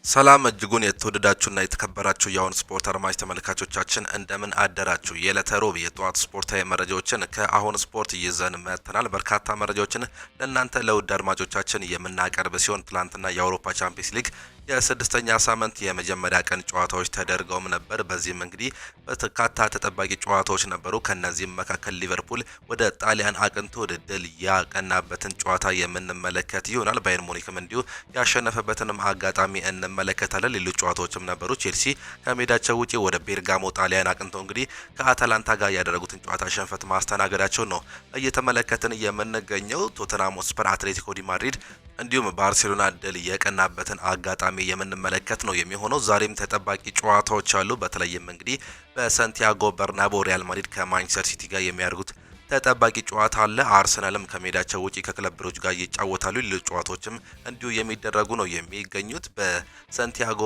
ሰላም እጅጉን የተወደዳችሁና የተከበራችሁ የአሁን ስፖርት አድማጭ ተመልካቾቻችን እንደምን አደራችሁ። የዕለተ ሮብ የጠዋት ስፖርታዊ መረጃዎችን ከአሁን ስፖርት ይዘን መጥተናል። በርካታ መረጃዎችን ለእናንተ ለውድ አድማጮቻችን የምናቀርብ ሲሆን ትላንትና የአውሮፓ ቻምፒየንስ ሊግ የስድስተኛ ሳምንት የመጀመሪያ ቀን ጨዋታዎች ተደርገውም ነበር። በዚህም እንግዲህ በርካታ ተጠባቂ ጨዋታዎች ነበሩ። ከነዚህም መካከል ሊቨርፑል ወደ ጣሊያን አቅንቶ ድል ያቀናበትን ጨዋታ የምንመለከት ይሆናል። ባየር ሙኒክም እንዲሁ ያሸነፈበትንም አጋጣሚ እንመለከታለን። ሌሎች ጨዋታዎችም ነበሩ። ቼልሲ ከሜዳቸው ውጪ ወደ ቤርጋሞ ጣሊያን አቅንቶ እንግዲህ ከአታላንታ ጋር ያደረጉትን ጨዋታ ሽንፈት ማስተናገዳቸው ነው እየተመለከትን የምንገኘው። ቶተንሃም ሆትስፐር አትሌቲኮ ዲ ማድሪድ እንዲሁም ባርሴሎና ድል የቀናበትን አጋጣሚ የምንመለከት ነው የሚሆነው። ዛሬም ተጠባቂ ጨዋታዎች አሉ። በተለይም እንግዲህ በሳንቲያጎ በርናቦ ሪያል ማድሪድ ከማንቸስተር ሲቲ ጋር የሚያደርጉት ተጠባቂ ጨዋታ አለ። አርሰናልም ከሜዳቸው ውጪ ከክለብ ብሩጅ ጋር ይጫወታሉ። ሌሎች ጨዋታዎችም እንዲሁ የሚደረጉ ነው የሚገኙት። በሳንቲያጎ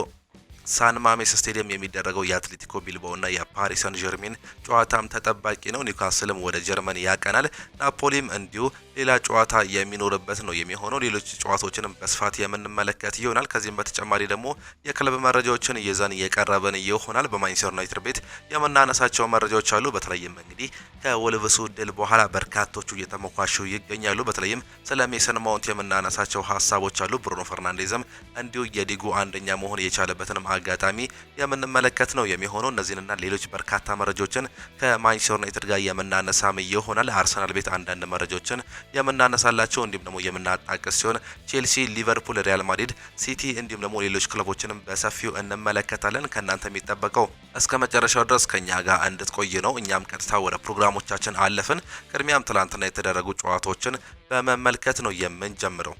ሳን ማሜስ ስቴዲየም የሚደረገው የአትሌቲኮ ቢልባኦ እና የፓሪስ ሰን ዠርሜን ጨዋታም ተጠባቂ ነው። ኒውካስልም ወደ ጀርመን ያቀናል። ናፖሊም እንዲሁ ሌላ ጨዋታ የሚኖርበት ነው የሚሆነው። ሌሎች ጨዋታዎችንም በስፋት የምንመለከት ይሆናል። ከዚህም በተጨማሪ ደግሞ የክለብ መረጃዎችን ይዘን እየቀረበን ይሆናል። በማንቸስተር ዩናይትድ ቤት የምናነሳቸው መረጃዎች አሉ። በተለይም እንግዲህ ከወልቭሱ ድል በኋላ በርካቶቹ እየተሞካሹ ይገኛሉ። በተለይም ስለ ሜሰን ማውንት የምናነሳቸው ሀሳቦች አሉ። ብሩኖ ፈርናንዴዝም እንዲሁ የሊጉ አንደኛ መሆን የቻለበትንም አጋጣሚ የምንመለከት ነው የሚሆነው። እነዚህንና ሌሎች በርካታ መረጃዎችን ከማንቸስተር ዩናይትድ ጋር የምናነሳም ይሆናል። አርሰናል ቤት አንዳንድ መረጃዎችን የምናነሳላቸው እንዲሁም ደግሞ የምናጣቅስ ሲሆን ቼልሲ፣ ሊቨርፑል፣ ሪያል ማድሪድ፣ ሲቲ እንዲሁም ደግሞ ሌሎች ክለቦችንም በሰፊው እንመለከታለን። ከእናንተ የሚጠበቀው እስከ መጨረሻው ድረስ ከኛ ጋር እንድትቆይ ነው። እኛም ቀጥታ ወደ ፕሮግራሞቻችን አለፍን። ቅድሚያም ትላንትና የተደረጉ ጨዋታዎችን በመመልከት ነው የምንጀምረው።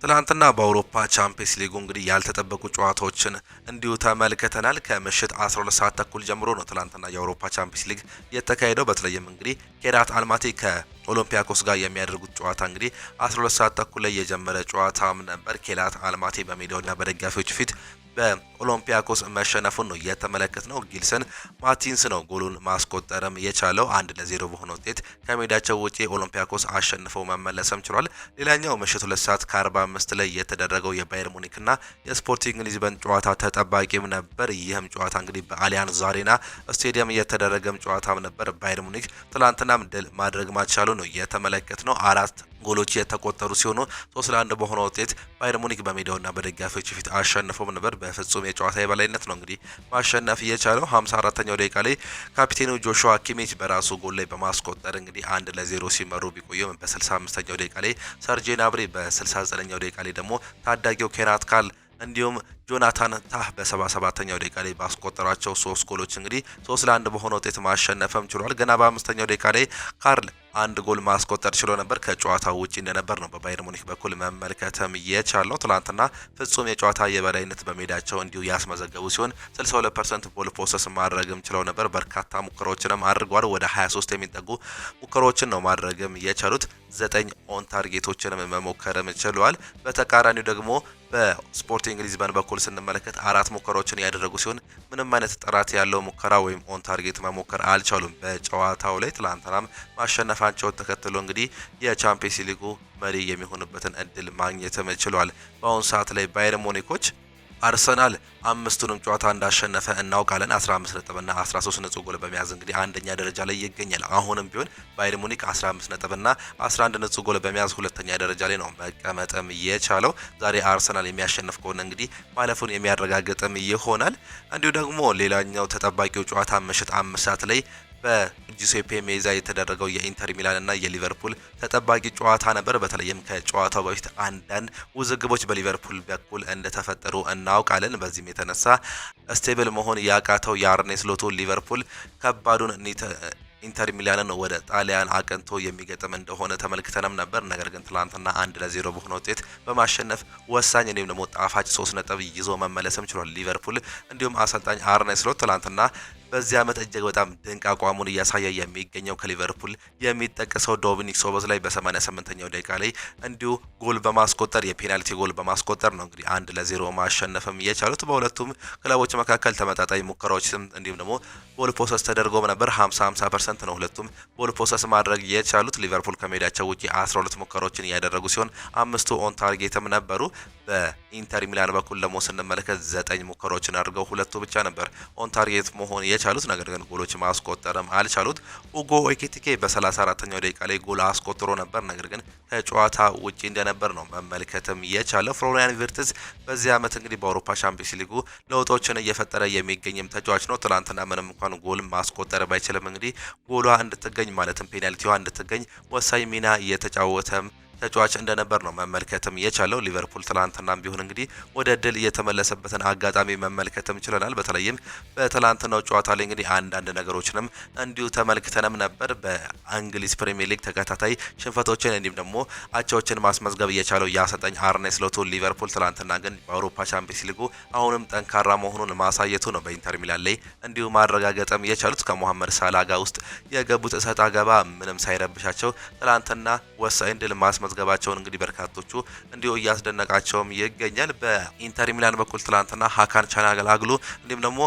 ትላንትና በአውሮፓ ቻምፒየንስ ሊጉ እንግዲህ ያልተጠበቁ ጨዋታዎችን እንዲሁ ተመልክተናል። ከምሽት 12 ሰዓት ተኩል ጀምሮ ነው ትላንትና የአውሮፓ ቻምፒየንስ ሊግ የተካሄደው። በተለይም እንግዲህ ኬራት አልማቲ ከኦሎምፒያኮስ ጋር የሚያደርጉት ጨዋታ እንግዲህ 12 ሰዓት ተኩል ላይ የጀመረ ጨዋታም ነበር። ኬራት አልማቲ በሜዳውና በደጋፊዎች ፊት በኦሎምፒያኮስ መሸነፉን ነው የተመለከት ነው። ጊልሰን ማቲንስ ነው ጎሉን ማስቆጠርም የቻለው 1-0 በሆነ ውጤት ከሜዳቸው ውጪ ኦሎምፒያኮስ አሸንፈው መመለስም ችሏል። ሌላኛው ምሽት 2 ሰዓት ከ45 ላይ የተደረገው የባየር ሙኒክና የስፖርቲንግ ሊዝበን ጨዋታ ተጠባቂም ነበር። ይህም ጨዋታ እንግዲህ በአሊያንዝ አሬና ስቴዲየም የተደረገም ጨዋታም ነበር። ባየር ሙኒክ ትላንትናም ድል ማድረግ ማቻሉ ነው የተመለከት ነው። 4 ጎሎች የተቆጠሩ ሲሆኑ 3-1 በሆነ ውጤት ባየር ሙኒክ በሜዳውና በደጋፊዎች ፊት አሸንፎም ነበር። በፍጹም የጨዋታ የበላይነት ነው እንግዲህ ማሸነፍ የቻለው። 54ኛው ደቂቃ ላይ ካፒቴኑ ጆሹዋ ኪሚች በራሱ ጎል ላይ በማስቆጠር እንግዲህ 1-0 ሲመሩ ቢቆዩም በ65ኛው ደቂቃ ላይ ሰርጄ ናብሪ፣ በ69ኛው ደቂቃ ላይ ደግሞ ታዳጊው ኬናት ካል እንዲሁም ጆናታን ታህ በ77ኛው ደቂቃ ላይ ባስቆጠራቸው 3 ጎሎች እንግዲህ 3-1 በሆነ ውጤት ማሸነፍም ችሏል። ገና በ5ኛው ደቂቃ ላይ ካርል 1 ጎል ማስቆጠር ችሎ ነበር። ከጨዋታው ውጪ እንደነበር ነው በባየር ሙኒክ በኩል መመልከትም የቻለው። ትላንትና ፍጹም የጨዋታ የበላይነት በሜዳቸው እንዲሁ ያስመዘገቡ ሲሆን 62% ቦል ፖሰስ ማድረግም ችለው ነበር። በርካታ ሙከራዎችንም አድርጓል። ወደ 23 የሚጠጉ ሙከራዎችን ነው ማድረግም የቻሉት። 9 ኦን ታርጌቶችንም መሞከርም ችለዋል። በተቃራኒው ደግሞ በስፖርቲንግ ሊዝበን በኩል ስንመለከት 4 ሙከራዎችን ያደረጉ ሲሆን ምንም አይነት ጥራት ያለው ሙከራ ወይም ኦን ታርጌት መሞከር አልቻሉም። በጨዋታው ላይ ትላንትናም ማሸነፋቸውን ተከትሎ እንግዲህ የቻምፒየንስ ሊጉ መሪ የሚሆንበትን እድል ማግኘትም ችሏል። በአሁኑ ሰዓት ላይ ባየር ሙኒኮች አርሰናል 5ቱንም ጨዋታ እንዳሸነፈ እናውቃለን። 15 ነጥብና 13 ነጥብ ጎል በመያዝ እንግዲህ አንደኛ ደረጃ ላይ ይገኛል። አሁንም ቢሆን ባየር ሙኒክ 15 ነጥብና 11 ነጥብ ጎል በመያዝ ሁለተኛ ደረጃ ላይ ነው መቀመጥም የቻለው። ዛሬ አርሰናል የሚያሸንፍ ከሆነ እንግዲህ ማለፉን የሚያረጋግጥም ይሆናል። እንዲሁ ደግሞ ሌላኛው ተጠባቂው ጨዋታ ምሽት 5 ሰዓት ላይ በጁሴፔ ሜዛ የተደረገው የኢንተር ሚላን እና የሊቨርፑል ተጠባቂ ጨዋታ ነበር። በተለይም ከጨዋታው በፊት አንዳንድ ውዝግቦች በሊቨርፑል በኩል እንደተፈጠሩ እናውቃለን። በዚህም የተነሳ ስቴብል መሆን ያቃተው የአርኔ ስሎቱ ሊቨርፑል ከባዱን ኢንተር ሚላንን ወደ ጣሊያን አቅንቶ የሚገጥም እንደሆነ ተመልክተንም ነበር። ነገር ግን ትላንትና 1-0 በሆነ ውጤት በማሸነፍ ወሳኝ እንዲሁም ደግሞ ጣፋጭ 3 ነጥብ ይዞ መመለስም ችሏል ሊቨርፑል። እንዲሁም አሰልጣኝ አርኔ ስሎት ትላንትና በዚህ ዓመት እጅግ በጣም ድንቅ አቋሙን እያሳየ የሚገኘው ከሊቨርፑል የሚጠቀሰው ዶሚኒክ ሶቦስላይ በ88ኛው ደቂቃ ላይ እንዲሁ ጎል በማስቆጠር የፔናልቲ ጎል በማስቆጠር ነው እንግዲህ 1-0 ማሸነፍም የቻሉት። በሁለቱም ክለቦች መካከል ተመጣጣኝ ሙከራዎችም እንዲሁም ደግሞ ቦል ፖሰስ ተደርጎም ነበር። 50-50% ነው ሁለቱም ቦል ፖሰስ ማድረግ የቻሉት። ሊቨርፑል ከሜዳቸው ውጪ 12 ሙከራዎችን ያደረጉ ሲሆን 5ቱ ኦን ታርጌትም ነበሩ። በኢንተር ሚላን በኩል ደግሞ ስንመለከት 9 ሙከራዎችን አድርገው ሁለቱ ብቻ ነበር ኦን ታርጌት መሆን የቻሉት፣ ነገር ግን ጎሎች ማስቆጠርም አልቻሉት። ሁጎ ኤኪቲኬ በ34ኛው ደቂቃ ላይ ጎል አስቆጥሮ ነበር፣ ነገር ግን ከጨዋታ ውጪ እንደነበር ነው መመልከትም የቻለው። ፍሎሪያን ቪርትዝ በዚህ ዓመት እንግዲህ በአውሮፓ ቻምፒየንስ ሊጉ ለውጦችን እየፈጠረ የሚገኝም ተጫዋች ነው። ትናንትና ምንም እንኳን ጎል ማስቆጠር ባይችልም እንግዲህ ጎሏ እንድትገኝ ማለትም ፔናልቲዋ እንድትገኝ ወሳኝ ሚና እየተጫወተም ተጫዋች እንደነበር ነው መመልከትም የቻለው። ሊቨርፑል ትላንትናም ቢሆን እንግዲህ ወደ ድል የተመለሰበትን አጋጣሚ መመልከትም ችለናል። በተለይም በትላንትናው ጨዋታ ላይ እንግዲህ አንዳንድ ነገሮችንም እንዲሁ ተመልክተንም ነበር። በእንግሊዝ ፕሪሚየር ሊግ ተከታታይ ሽንፈቶችን እንዲሁም ደግሞ አቻዎችን ማስመዝገብ የቻለው የአሰልጣኝ አርኔ ስሎት ሊቨርፑል ትላንትና ግን በአውሮፓ ቻምፒየንስ ሊጉ አሁንም ጠንካራ መሆኑን ማሳየቱ ነው በኢንተር ሚላን ላይ እንዲሁ ማረጋገጥም የቻሉት። ከሞሐመድ ሳላ ጋር ውስጥ የገቡት እሰጥ አገባ ምንም ሳይረብሻቸው ትላንትና ወሳኝ ድል ማስመዝገባቸውን እንግዲህ በርካቶቹ እንዲሁ እያስደነቃቸውም ይገኛል። በኢንተር ሚላን በኩል ትላንትና ሀካን ቻናግሉ እንዲሁም ደግሞ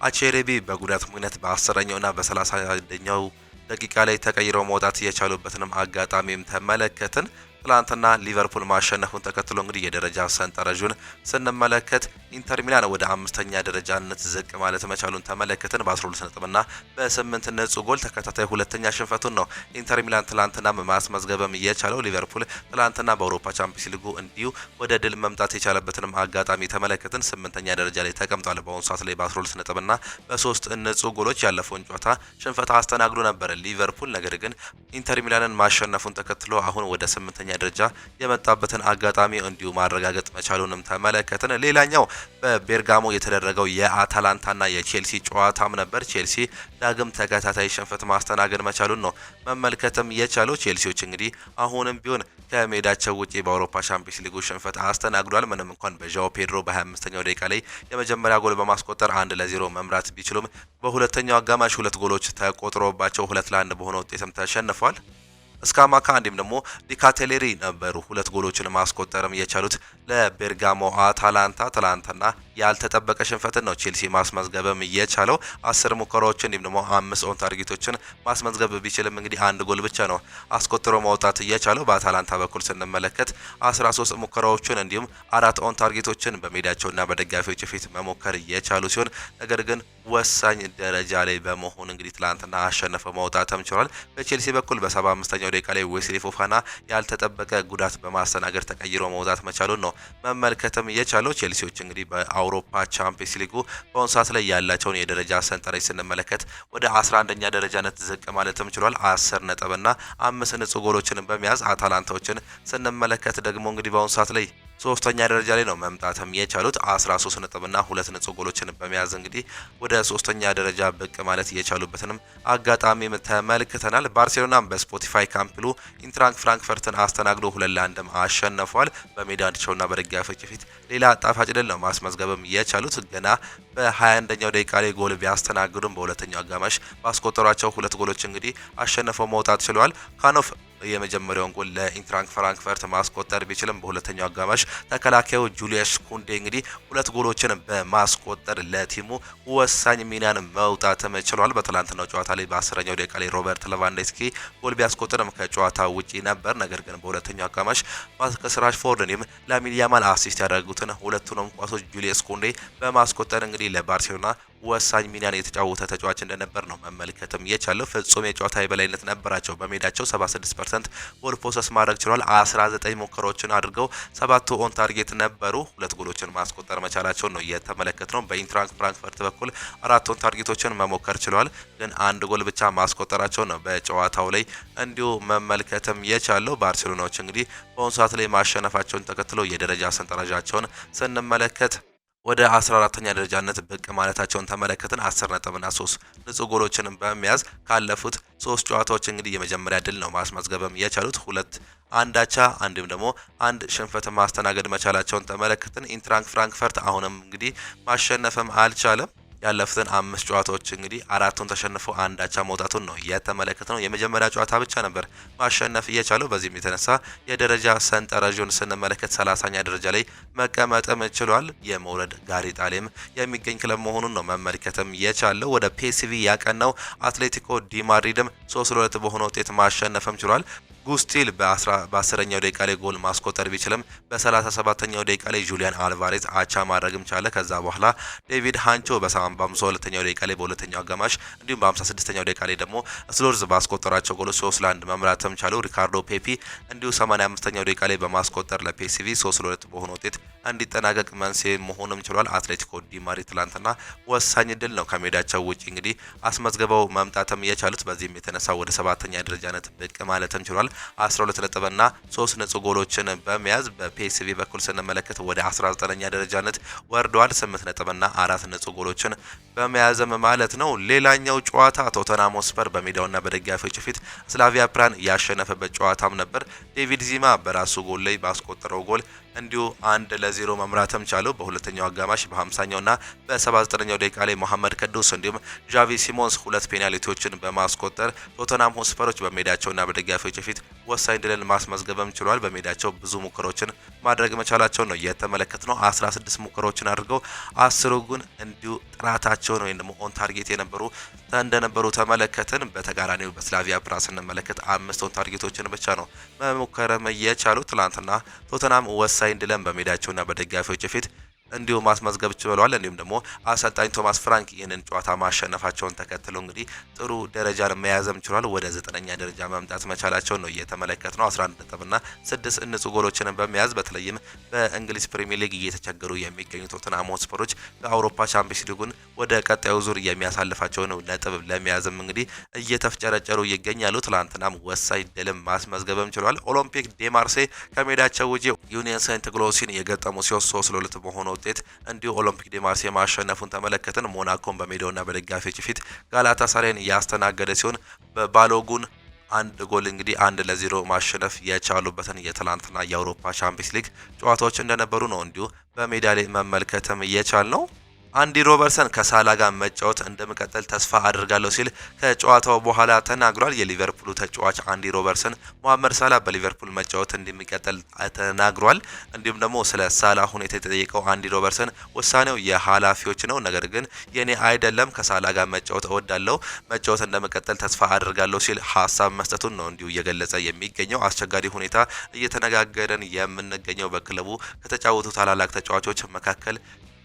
አቼሬቢ በጉዳት ምክንያት በ10ኛውና በ30ኛው ደቂቃ ላይ ተቀይረው መውጣት የቻሉበትንም አጋጣሚም ተመለከትን። ትላንትና ሊቨርፑል ማሸነፉን ተከትሎ እንግዲህ የደረጃ ሰንጠረዡን ስንመለከት ኢንተር ሚላን ወደ 5ኛ ደረጃነት ዝቅ ማለት መቻሉን ተመለከትን። በ12 ነጥብና በ8 ንጹህ ጎል ተከታታይ ሁለተኛ ሽንፈቱን ነው ኢንተር ሚላን ትላንትና ማስመዝገብም የቻለው። ሊቨርፑል ትላንትና በአውሮፓ ቻምፒየንስ ሊጉ እንዲሁ ወደ ድል መምጣት የቻለበትንም አጋጣሚ ተመለከትን። 8ኛ ደረጃ ላይ ተቀምጧል። በአሁኑ ሰዓት ላይ በ12 ነጥብና በ3 ንጹህ ጎሎች ያለፈውን ጨዋታ ሽንፈት አስተናግዶ ነበር ሊቨርፑል። ነገር ግን ኢንተር ሚላንን ማሸነፉን ተከትሎ አሁን ወደ 8ኛ ደረጃ የመጣበትን አጋጣሚ እንዲሁ ማረጋገጥ መቻሉንም ተመለከትን። ሌላኛው በቤርጋሞ የተደረገው የአታላንታና የቼልሲ ጨዋታም ነበር። ቼልሲ ዳግም ተከታታይ ሽንፈት ማስተናገድ መቻሉን ነው መመልከትም የቻለው። ቼልሲዎች እንግዲህ አሁንም ቢሆን ከሜዳቸው ውጪ በአውሮፓ ቻምፒየንስ ሊጉ ሽንፈት አስተናግዷል። ምንም እንኳን በዣኦ ፔድሮ በ25ኛው ደቂቃ ላይ የመጀመሪያ ጎል በማስቆጠር 1-0 መምራት ቢችሉም በሁለተኛው አጋማሽ 2 ጎሎች ተቆጥሮባቸው 2-1 በሆነ ውጤትም ተሸንፏል። እስካማካ እንዲሁም ደግሞ ዲካቴሌሪ ነበሩ 2 ጎሎችን ማስቆጠርም የቻሉት ለቤርጋሞ አታላንታ። ትላንትና ያልተጠበቀ ሽንፈትን ነው ቼልሲ ማስመዝገብም የቻለው። 10 ሙከራዎችን እንዲሁም ደግሞ 5 ኦን ታርጌቶችን ማስመዝገብ ቢችልም እንግዲህ 1 ጎል ብቻ ነው አስቆጥሮ ማውጣት የቻለው። በአታላንታ በኩል ስንመለከት 13 ሙከራዎችን እንዲሁም 4 ኦን ታርጌቶችን በሜዳቸውና በደጋፊዎች ፊት መሞከር የቻሉ ሲሆን ነገር ግን ወሳኝ ደረጃ ላይ በመሆን እንግዲህ ትላንትና አሸነፈው ማውጣትም ችሏል። በቼልሲ በኩል በ75ኛው ደቂቃ ላይ ዌስሊ ፎፋና ያልተጠበቀ ጉዳት በማስተናገድ ተቀይሮ መውጣት መቻሉን ነው መመልከትም የቻለው። ቼልሲዎች እንግዲህ በአውሮፓ ቻምፒየንስ ሊጉ በአሁኑ ሰዓት ላይ ያላቸውን የደረጃ ሰንጠረዥ ስንመለከት ወደ 11ኛ ደረጃነት ዝቅ ማለትም ችሏል። 10 ነጥብና 5 ንጹህ ጎሎችን በመያዝ አታላንታዎችን ስንመለከት ደግሞ እንግዲህ በአሁኑ ሰዓት ላይ 3ኛ ደረጃ ላይ ነው መምጣትም የቻሉት 13 ነጥብና 2 ንጹህ ጎሎችን በመያዝ እንግዲህ ወደ 3ኛ ደረጃ ብቅ ማለት የቻሉበትንም አጋጣሚም ተመልክተናል። ባርሴሎናም በስፖቲፋይ ካምፕ ኑ ኢንትራንክ ፍራንክፈርትን አስተናግዶ 2-1 አሸንፏል። በሜዳቸውና በደጋፊዎች ፊት ሌላ ጣፋጭ ድል ነው ማስመዝገብም የቻሉት። ገና በ21ኛው ደቂቃ ላይ ጎል ቢያስተናግዱም በሁለተኛው አጋማሽ ባስቆጠሯቸው 2 ጎሎች እንግዲህ አሸንፈው መውጣት ችለዋል። ካኖፍ የመጀመሪያውን ጎል ለኢንትራንክ ፍራንክፈርት ማስቆጠር ቢችልም በሁለተኛው አጋማሽ ተከላካዩ ጁሊየስ ኩንዴ እንግዲህ 2 ጎሎችን በማስቆጠር ለቲሙ ወሳኝ ሚናን መውጣት ችሏል። በትላንትናው ጨዋታ ላይ በ10ኛው ደቂቃ ላይ ሮበርት ሌቫንዶስኪ ጎል ቢያስቆጥርም ከጨዋታ ውጪ ነበር። ነገር ግን በሁለተኛው አጋማሽ ማርከስ ራሽፎርድ እንዲሁም ላሚን ያማል አሲስት ያደረጉትን ሁለቱንም ኳሶች ጁሊየስ ኩንዴ በማስቆጠር እንግዲህ ለባርሴሎና ወሳኝ ሚናን የተጫወተ ተጫዋች እንደነበር ነው መመልከትም የቻለው። ፍጹም የጨዋታ የበላይነት ነበራቸው። በሜዳቸው 76% ቦል ፖሰስ ማድረግ ችሏል። 19 ሙከራዎችን አድርገው 7 ኦን ታርጌት ነበሩ። 2 ጎሎችን ማስቆጠር መቻላቸውን ነው የተመለከትነው። በኢንትራንክ ፍራንክፈርት በኩል 4 ኦን ታርጌቶችን መሞከር ችለዋል፣ ግን 1 ጎል ብቻ ማስቆጠራቸው ነው በጨዋታው ላይ እንዲሁ መመልከትም የቻለው። ባርሴሎናዎች እንግዲህ በአሁኑ ሰዓት ላይ ማሸነፋቸውን ተከትለው የደረጃ ሰንጠረዣቸውን ስንመለከት ወደ 14ኛ ደረጃነት ብቅ ማለታቸውን ተመለከትን። 10 ነጥብና 3 ንጹህ ጎሎችንም በመያዝ ካለፉት 3 ጨዋታዎች እንግዲህ የመጀመሪያ ድል ነው ማስመዝገብም የቻሉት። 2 አንዳቻ እንዲሁም ደግሞ 1 ሽንፈት ማስተናገድ መቻላቸውን ተመለከትን። ኢንትራንክ ፍራንክፈርት አሁንም እንግዲህ ማሸነፍም አልቻለም። ያለፉትን 5 ጨዋታዎች እንግዲህ 4ቱን ተሸንፈው 1 አቻ መውጣቱን ነው የተመለከተው። የመጀመሪያ ጨዋታ ብቻ ነበር ማሸነፍ እየቻለው። በዚህም የተነሳ የደረጃ ሰንጠረዡን ስንመለከት 30ኛ ደረጃ ላይ መቀመጥም ችሏል። የመውረድ ጋሬጣ ላይም የሚገኝ ክለብ መሆኑን ነው መመልከትም የቻለው። ወደ ፒኤስቪ ያቀናው አትሌቲኮ ዲ ማድሪድም 3-2 በሆነ ውጤት ማሸነፍም ችሏል። ጉስቲል በ10ኛው ደቂቃ ላይ ጎል ማስቆጠር ቢችልም በ37ኛው ደቂቃ ላይ ጁሊያን አልቫሬዝ አቻ ማድረግም ቻለ። ከዛ በኋላ ዴቪድ ሃንቾ በ52ኛው ደቂቃ ላይ በሁለተኛው አጋማሽ እንዲሁም በ56ኛው ደቂቃ ላይ ደግሞ ስሎርዝ ባስቆጠራቸው ጎሎች 3-1 መምራትም ቻሉ። ሪካርዶ ፔፒ እንዲሁ 85ኛው ደቂቃ ላይ በማስቆጠር ለፒኤስቪ 3-2 በሆነ ውጤት እንዲጠናቀቅ መንስኤ መሆንም ችሏል። አትሌቲኮ ዲ ማድሪድ ትላንትና ወሳኝ ድል ነው ከሜዳቸው ውጪ እንግዲህ አስመዝግበው መምጣትም የቻሉት። በዚህም የተነሳ ወደ 7ኛ ደረጃነት ብቅ ማለትም ችሏል። 12 ነጥብና 3 ንጹህ ጎሎችን በመያዝ በፒኤስቪ በኩል ስንመለከት ወደ 19ኛ ደረጃነት ወርደዋል። 8 ነጥብና 4 ንጹህ ጎሎችን በመያዝም ማለት ነው። ሌላኛው ጨዋታ ቶተንሃም ሆትስፐር በሜዳውና በደጋፊዎች ፊት ስላቪያ ፕራን ያሸነፈበት ጨዋታም ነበር። ዴቪድ ዚማ በራሱ ጎል ላይ ባስቆጠረው ጎል እንዲሁ 1-0 መምራትም ቻለው። በሁለተኛው አጋማሽ በ50ኛውና በ79ኛው ደቂቃ ላይ መሐመድ ቅዱስ እንዲሁም ጃቪ ሲሞንስ ሁለት ፔናልቲዎችን በማስቆጠር ቶተንሃም ሆትስፐሮች በሜዳቸውና በደጋፊዎች ፊት ወሳኝ ድልን ማስመዝገብም ችሏል። በሜዳቸው ብዙ ሙከራዎችን ማድረግ መቻላቸው ነው የተመለከትነው። 16 ሙከራዎችን አድርገው 10 ግን እንዲሁ ጥራታቸውን ወይም ደግሞ ኦን ታርጌት እንደነበሩ ተመለከትን። በተቃራኒው በስላቪያ ፕራግ ስንመለከት 5 ኦን ታርጌቶችን ብቻ ነው መሞከርም የቻሉት። ትላንትና ቶተንሃም ወሳኝ ድልን በሜዳቸውና በደጋፊዎች ፊት እንዲሁ ማስመዝገብ ችሏል። እንዲሁም ደግሞ አሰልጣኝ ቶማስ ፍራንክ ይህንን ጨዋታ ማሸነፋቸውን ተከትሎ እንግዲህ ጥሩ ደረጃን መያዝም ችሏል። ወደ 9ኛ ደረጃ መምጣት መቻላቸውን ነው እየተመለከትነው። 11 ነጥብና 6 ንጹህ ጎሎችን በመያዝ በተለይም በእንግሊዝ ፕሪሚየር ሊግ እየተቸገሩ የሚገኙ ቶተንሃም ሆትስፐሮች በአውሮፓ ቻምፒየንስ ሊጉን ወደ ቀጣዩ ዙር የሚያሳልፋቸውን ነጥብ ለመያዝም እንግዲህ እየተፍጨረጨሩ ይገኛሉ። ትላንትናም ወሳኝ ድልም ማስመዝገብም ችሏል። ኦሎምፒክ ዴ ማርሴ ከሜዳቸው ውጪ ዩኒየን ሴንት ግሎሲን የገጠሙ ሲሆን 3-2 በሆነ ውጤት እንዲሁ ኦሎምፒክ ዴ ማርሴ ማሸነፉን ተመለከትን። ሞናኮን በሜዳውና በደጋፊዎች ፊት ጋላታሳራይን ያስተናገደ ሲሆን በባሎጉን አንድ ጎል እንግዲህ 1-0 ማሸነፍ የቻሉበትን የትላንትና የአውሮፓ ቻምፒየንስ ሊግ ጨዋታዎች እንደነበሩ ነው እንዲሁ በሜዳ ላይ መመልከትም እየቻል ነው። አንዲ ሮበርትሰን ከሳላ ጋር መጫወት እንደሚቀጥል ተስፋ አድርጋለሁ ሲል ከጨዋታው በኋላ ተናግሯል። የሊቨርፑሉ ተጫዋች አንዲ ሮበርትሰን መሐመድ ሳላ በሊቨርፑል መጫወት እንደሚቀጥል ተናግሯል። እንዲሁም ደግሞ ስለ ሳላ ሁኔታ የተጠየቀው አንዲ ሮበርትሰን ውሳኔው የኃላፊዎች ነው፣ ነገር ግን የኔ አይደለም፣ ከሳላ ጋር መጫወት እወዳለሁ፣ መጫወት እንደሚቀጥል ተስፋ አድርጋለሁ ሲል ሀሳብ መስጠቱን ነው እንዲሁ እየገለጸ የሚገኘው። አስቸጋሪ ሁኔታ እየተነጋገረን የምንገኘው በክለቡ ከተጫወቱ ታላላቅ ተጫዋቾች መካከል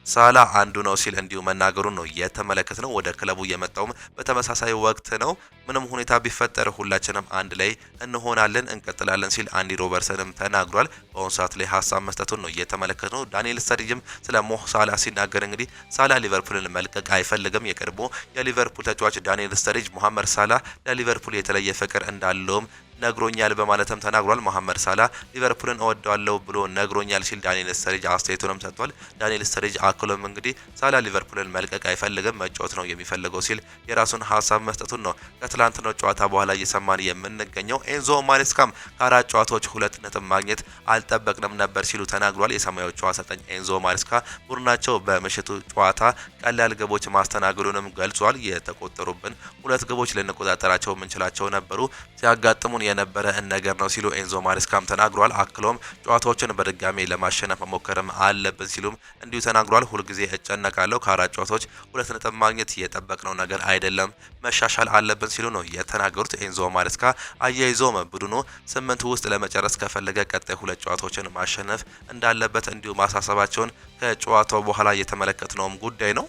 ሳላ አንዱ ነው ሲል እንዲሁ መናገሩን ነው የተመለከትነው። ወደ ክለቡ የመጣውም በተመሳሳይ ወቅት ነው። ምንም ሁኔታ ቢፈጠር ሁላችንም አንድ ላይ እንሆናለን፣ እንቀጥላለን ሲል አንዲ ሮበርትሰንም ተናግሯል። በአሁኑ ሰዓት ላይ ሀሳብ መስጠቱን ነው የተመለከትነው። ዳንኤል ስተሪጅም ስለ ሞ ሳላ ሲናገር እንግዲህ ሳላ ሊቨርፑልን መልቀቅ አይፈልግም። የቀድሞ የሊቨርፑል ተጫዋች ዳንኤል ስተሪጅ መሐመድ ሳላ ለሊቨርፑል የተለየ ፍቅር እንዳለውም ነግሮኛል በማለትም ተናግሯል። መሐመድ ሳላ ሊቨርፑልን እወደዋለሁ ብሎ ነግሮኛል ሲል ዳንኤል ስተሪጅ አስተያየቱንም ሰጥቷል። ዳንኤል ስተሪጅ አክሎም እንግዲህ ሳላ ሊቨርፑልን መልቀቅ አይፈልግም፣ መጫወት ነው የሚፈልገው ሲል የራሱን ሀሳብ መስጠቱን ነው ከትላንትናው ጨዋታ በኋላ እየሰማን የምንገኘው። ኤንዞ ማሬስካም ከ4 ጨዋታዎች 2 ነጥብ ማግኘት አልጠበቅንም ነበር ሲሉ ተናግሯል። የሰማያዊዎቹ አሰልጣኝ ኤንዞ ማሬስካ ቡድናቸው በምሽቱ ጨዋታ ቀላል ግቦች ማስተናገዱንም ገልጿል። የተቆጠሩብን 2 ግቦች ልንቆጣጠራቸው የምንችላቸው ነበሩ፣ ሲያጋጥሙን የነበረ ነገር ነው ሲሉ ኤንዞ ማሬስካም ተናግሯል። አክሎም ጨዋታዎችን በድጋሚ ለማሸነፍ መሞከርም አለብን ሲሉም እንዲሁ ተናግሯል። ሁልጊዜ እጨነቃለሁ፣ ከ4 ጨዋታዎች 2 ነጥብ ማግኘት የጠበቅነው ነገር አይደለም፣ መሻሻል አለብን ሲሉ ነው የተናገሩት ኤንዞ ማሬስካ። አያይዞም ቡድኑ 8 ውስጥ ለመጨረስ ከፈለገ ቀጣይ 2 ጨዋታዎችን ማሸነፍ እንዳለበት እንዲሁ ማሳሰባቸውን ከጨዋታው በኋላ የተመለከትነውም ጉዳይ ነው።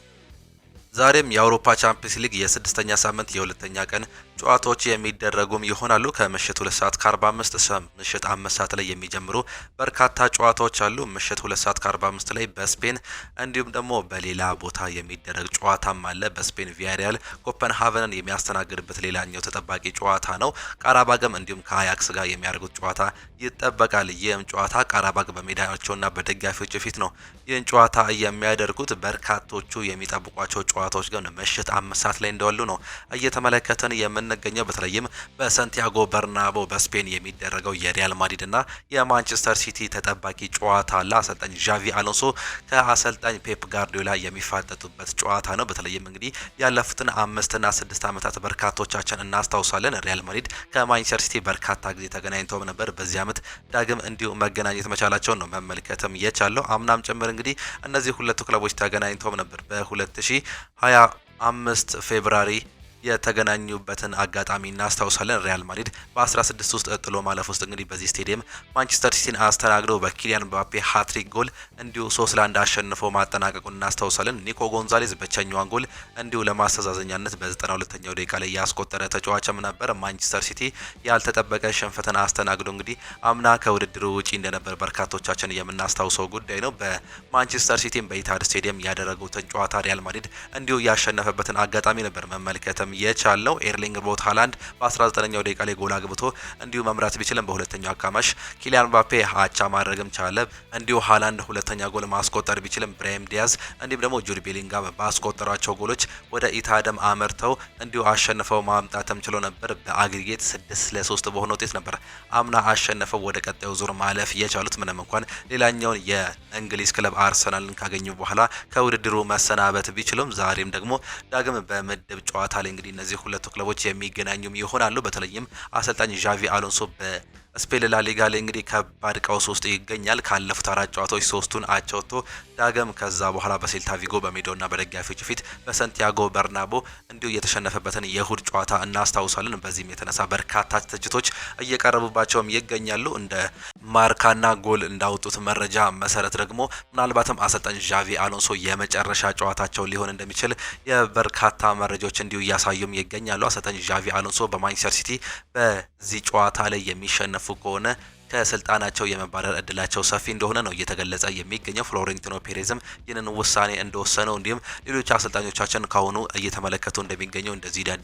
ዛሬም የአውሮፓ ቻምፒየንስ ሊግ የ6ኛ ሳምንት የ2ኛ ቀን ጨዋታዎች የሚደረጉም ይሆናሉ። ከምሽት 2 ሰዓት ከ45 እስከ ምሽት 5 ሰዓት ላይ የሚጀምሩ በርካታ ጨዋታዎች አሉ። ምሽት 2 ሰዓት ከ45 ላይ በስፔን እንዲሁም ደግሞ በሌላ ቦታ የሚደረግ ጨዋታም አለ። በስፔን ቪያሪያል ኮፐንሃቨንን የሚያስተናግድበት ሌላኛው ተጠባቂ ጨዋታ ነው። ቃራባግም እንዲሁም ከአያክስ ጋር የሚያደርጉት ጨዋታ ይጠበቃል። ይህም ጨዋታ ቃራባግ በሜዳቸውና በደጋፊዎች ፊት ነው ይህን ጨዋታ የሚያደርጉት። በርካቶቹ የሚጠብቋቸው ጨዋታዎች ግን ምሽት 5 ሰዓት ላይ እንደዋሉ ነው እየተመለከተን የምንገኘው። በተለይም በሳንቲያጎ በርናቦ በስፔን የሚደረገው የሪያል ማድሪድ እና የማንቸስተር ሲቲ ተጠባቂ ጨዋታ አለ። አሰልጣኝ ዣቪ አሎንሶ ከአሰልጣኝ ፔፕ ጋርዲዮላ የሚፋጠጡበት ጨዋታ ነው። በተለይም እንግዲህ ያለፉትን 5 እና 6 ዓመታት በርካቶቻችን እናስታውሳለን። ሪያል ማድሪድ ከማንቸስተር ሲቲ በርካታ ጊዜ ተገናኝተው ነበር። በዚህ ዓመት ዳግም እንዲሁ መገናኘት መቻላቸውን ነው መመልከትም የቻለው። አምናም ጭምር እንግዲህ እነዚህ ሁለቱ ክለቦች ተገናኝተው ነበር በ2025 ፌብራሪ የተገናኙበትን አጋጣሚ እናስታውሳለን። ሪያል ማድሪድ በ16 ውስጥ ጥሎ ማለፍ ውስጥ እንግዲህ በዚህ ስቴዲየም ማንቸስተር ሲቲን አስተናግዶ በኪሊያን ምባፔ ሃትሪክ ጎል እንዲሁ 3-1 አሸንፎ ማጠናቀቁን እናስታውሳለን። ኒኮ ጎንዛሌዝ ብቸኛዋን ጎል እንዲሁ ለማስተዛዘኛነት በ92ኛው ደቂቃ ላይ ያስቆጠረ ተጫዋችም ነበር። ማንቸስተር ሲቲ ያልተጠበቀ ሽንፈትን አስተናግዶ እንግዲህ አምና ከውድድሩ ውጪ እንደነበር በርካቶቻችን የምናስታውሰው ጉዳይ ነው። በማንቸስተር ሲቲም በኢታድ ስቴዲየም ያደረጉትን ጨዋታ ሪያል ማድሪድ እንዲሁ ያሸነፈበትን አጋጣሚ ነበር መመልከትም የቻለው። ኤርሊንግ ብራውት ሃላንድ በ19ኛው ደቂቃ ላይ ጎል አግብቶ እንዲሁ መምራት ቢችልም በሁለተኛው አጋማሽ ኪሊያን ምባፔ አቻ ማድረግም ቻለ። እንዲሁ ሃላንድ ሁለተኛ ጎል ማስቆጠር ቢችልም ብራሂም ዲያዝ እንዲሁም ደግሞ ጁድ ቤሊንጋም ባስቆጠሯቸው ጎሎች ወደ ኢታድም አመርተው እንዲሁ አሸንፈው ማምጣትም ችሎ ነበር። በአግሪጌት 6-3 በሆነ ውጤት ነበር አምና አሸንፈው ወደ ቀጣዩ ዙር ማለፍ የቻሉት። ምንም እንኳን ሌላኛውን የእንግሊዝ ክለብ አርሰናልን ካገኙ በኋላ ከውድድሩ መሰናበት ቢችሉም ዛሬም ደግሞ ዳግም በምድብ ጨዋታ ላይ እንግዲህ እነዚህ ሁለቱ ክለቦች የሚገናኙም ይሆናሉ። በተለይም አሰልጣኝ ዣቪ አሎንሶ ስፔን ላሊጋ ላይ እንግዲህ ከባድ ቀውስ ውስጥ ይገኛል። ካለፉት 4 ጨዋታዎች 3ቱን አቻ ወጥቶ ዳግም ከዛ በኋላ በሴልታ ቪጎ በሜዳውና በደጋፊዎች ፊት በሳንቲያጎ በርናቦ እንዲሁ የተሸነፈበትን የእሁድ ጨዋታ እናስታውሳለን። በዚህም የተነሳ በርካታ ትችቶች እየቀረቡባቸውም ይገኛሉ። እንደ ማርካና ጎል እንዳወጡት መረጃ መሰረት ደግሞ ምናልባትም አሰልጣኝ ዣቪ አሎንሶ የመጨረሻ ጨዋታቸው ሊሆን እንደሚችል የበርካታ መረጃዎች እንዲሁ እያሳዩም ይገኛሉ። አሰልጣኝ ዣቪ አሎንሶ በማንቸስተር ሲቲ በዚህ ጨዋታ ላይ የሚሸነፉ ከሆነ ከስልጣናቸው የመባረር እድላቸው ሰፊ እንደሆነ ነው እየተገለጸ የሚገኘው። ፍሎሬንቲኖ ፔሬዝም ይህንን ውሳኔ እንደወሰነው እንዲሁም ሌሎች አሰልጣኞቻችን ካሁኑ እየተመለከቱ እንደሚገኘው እንደ ዚዳን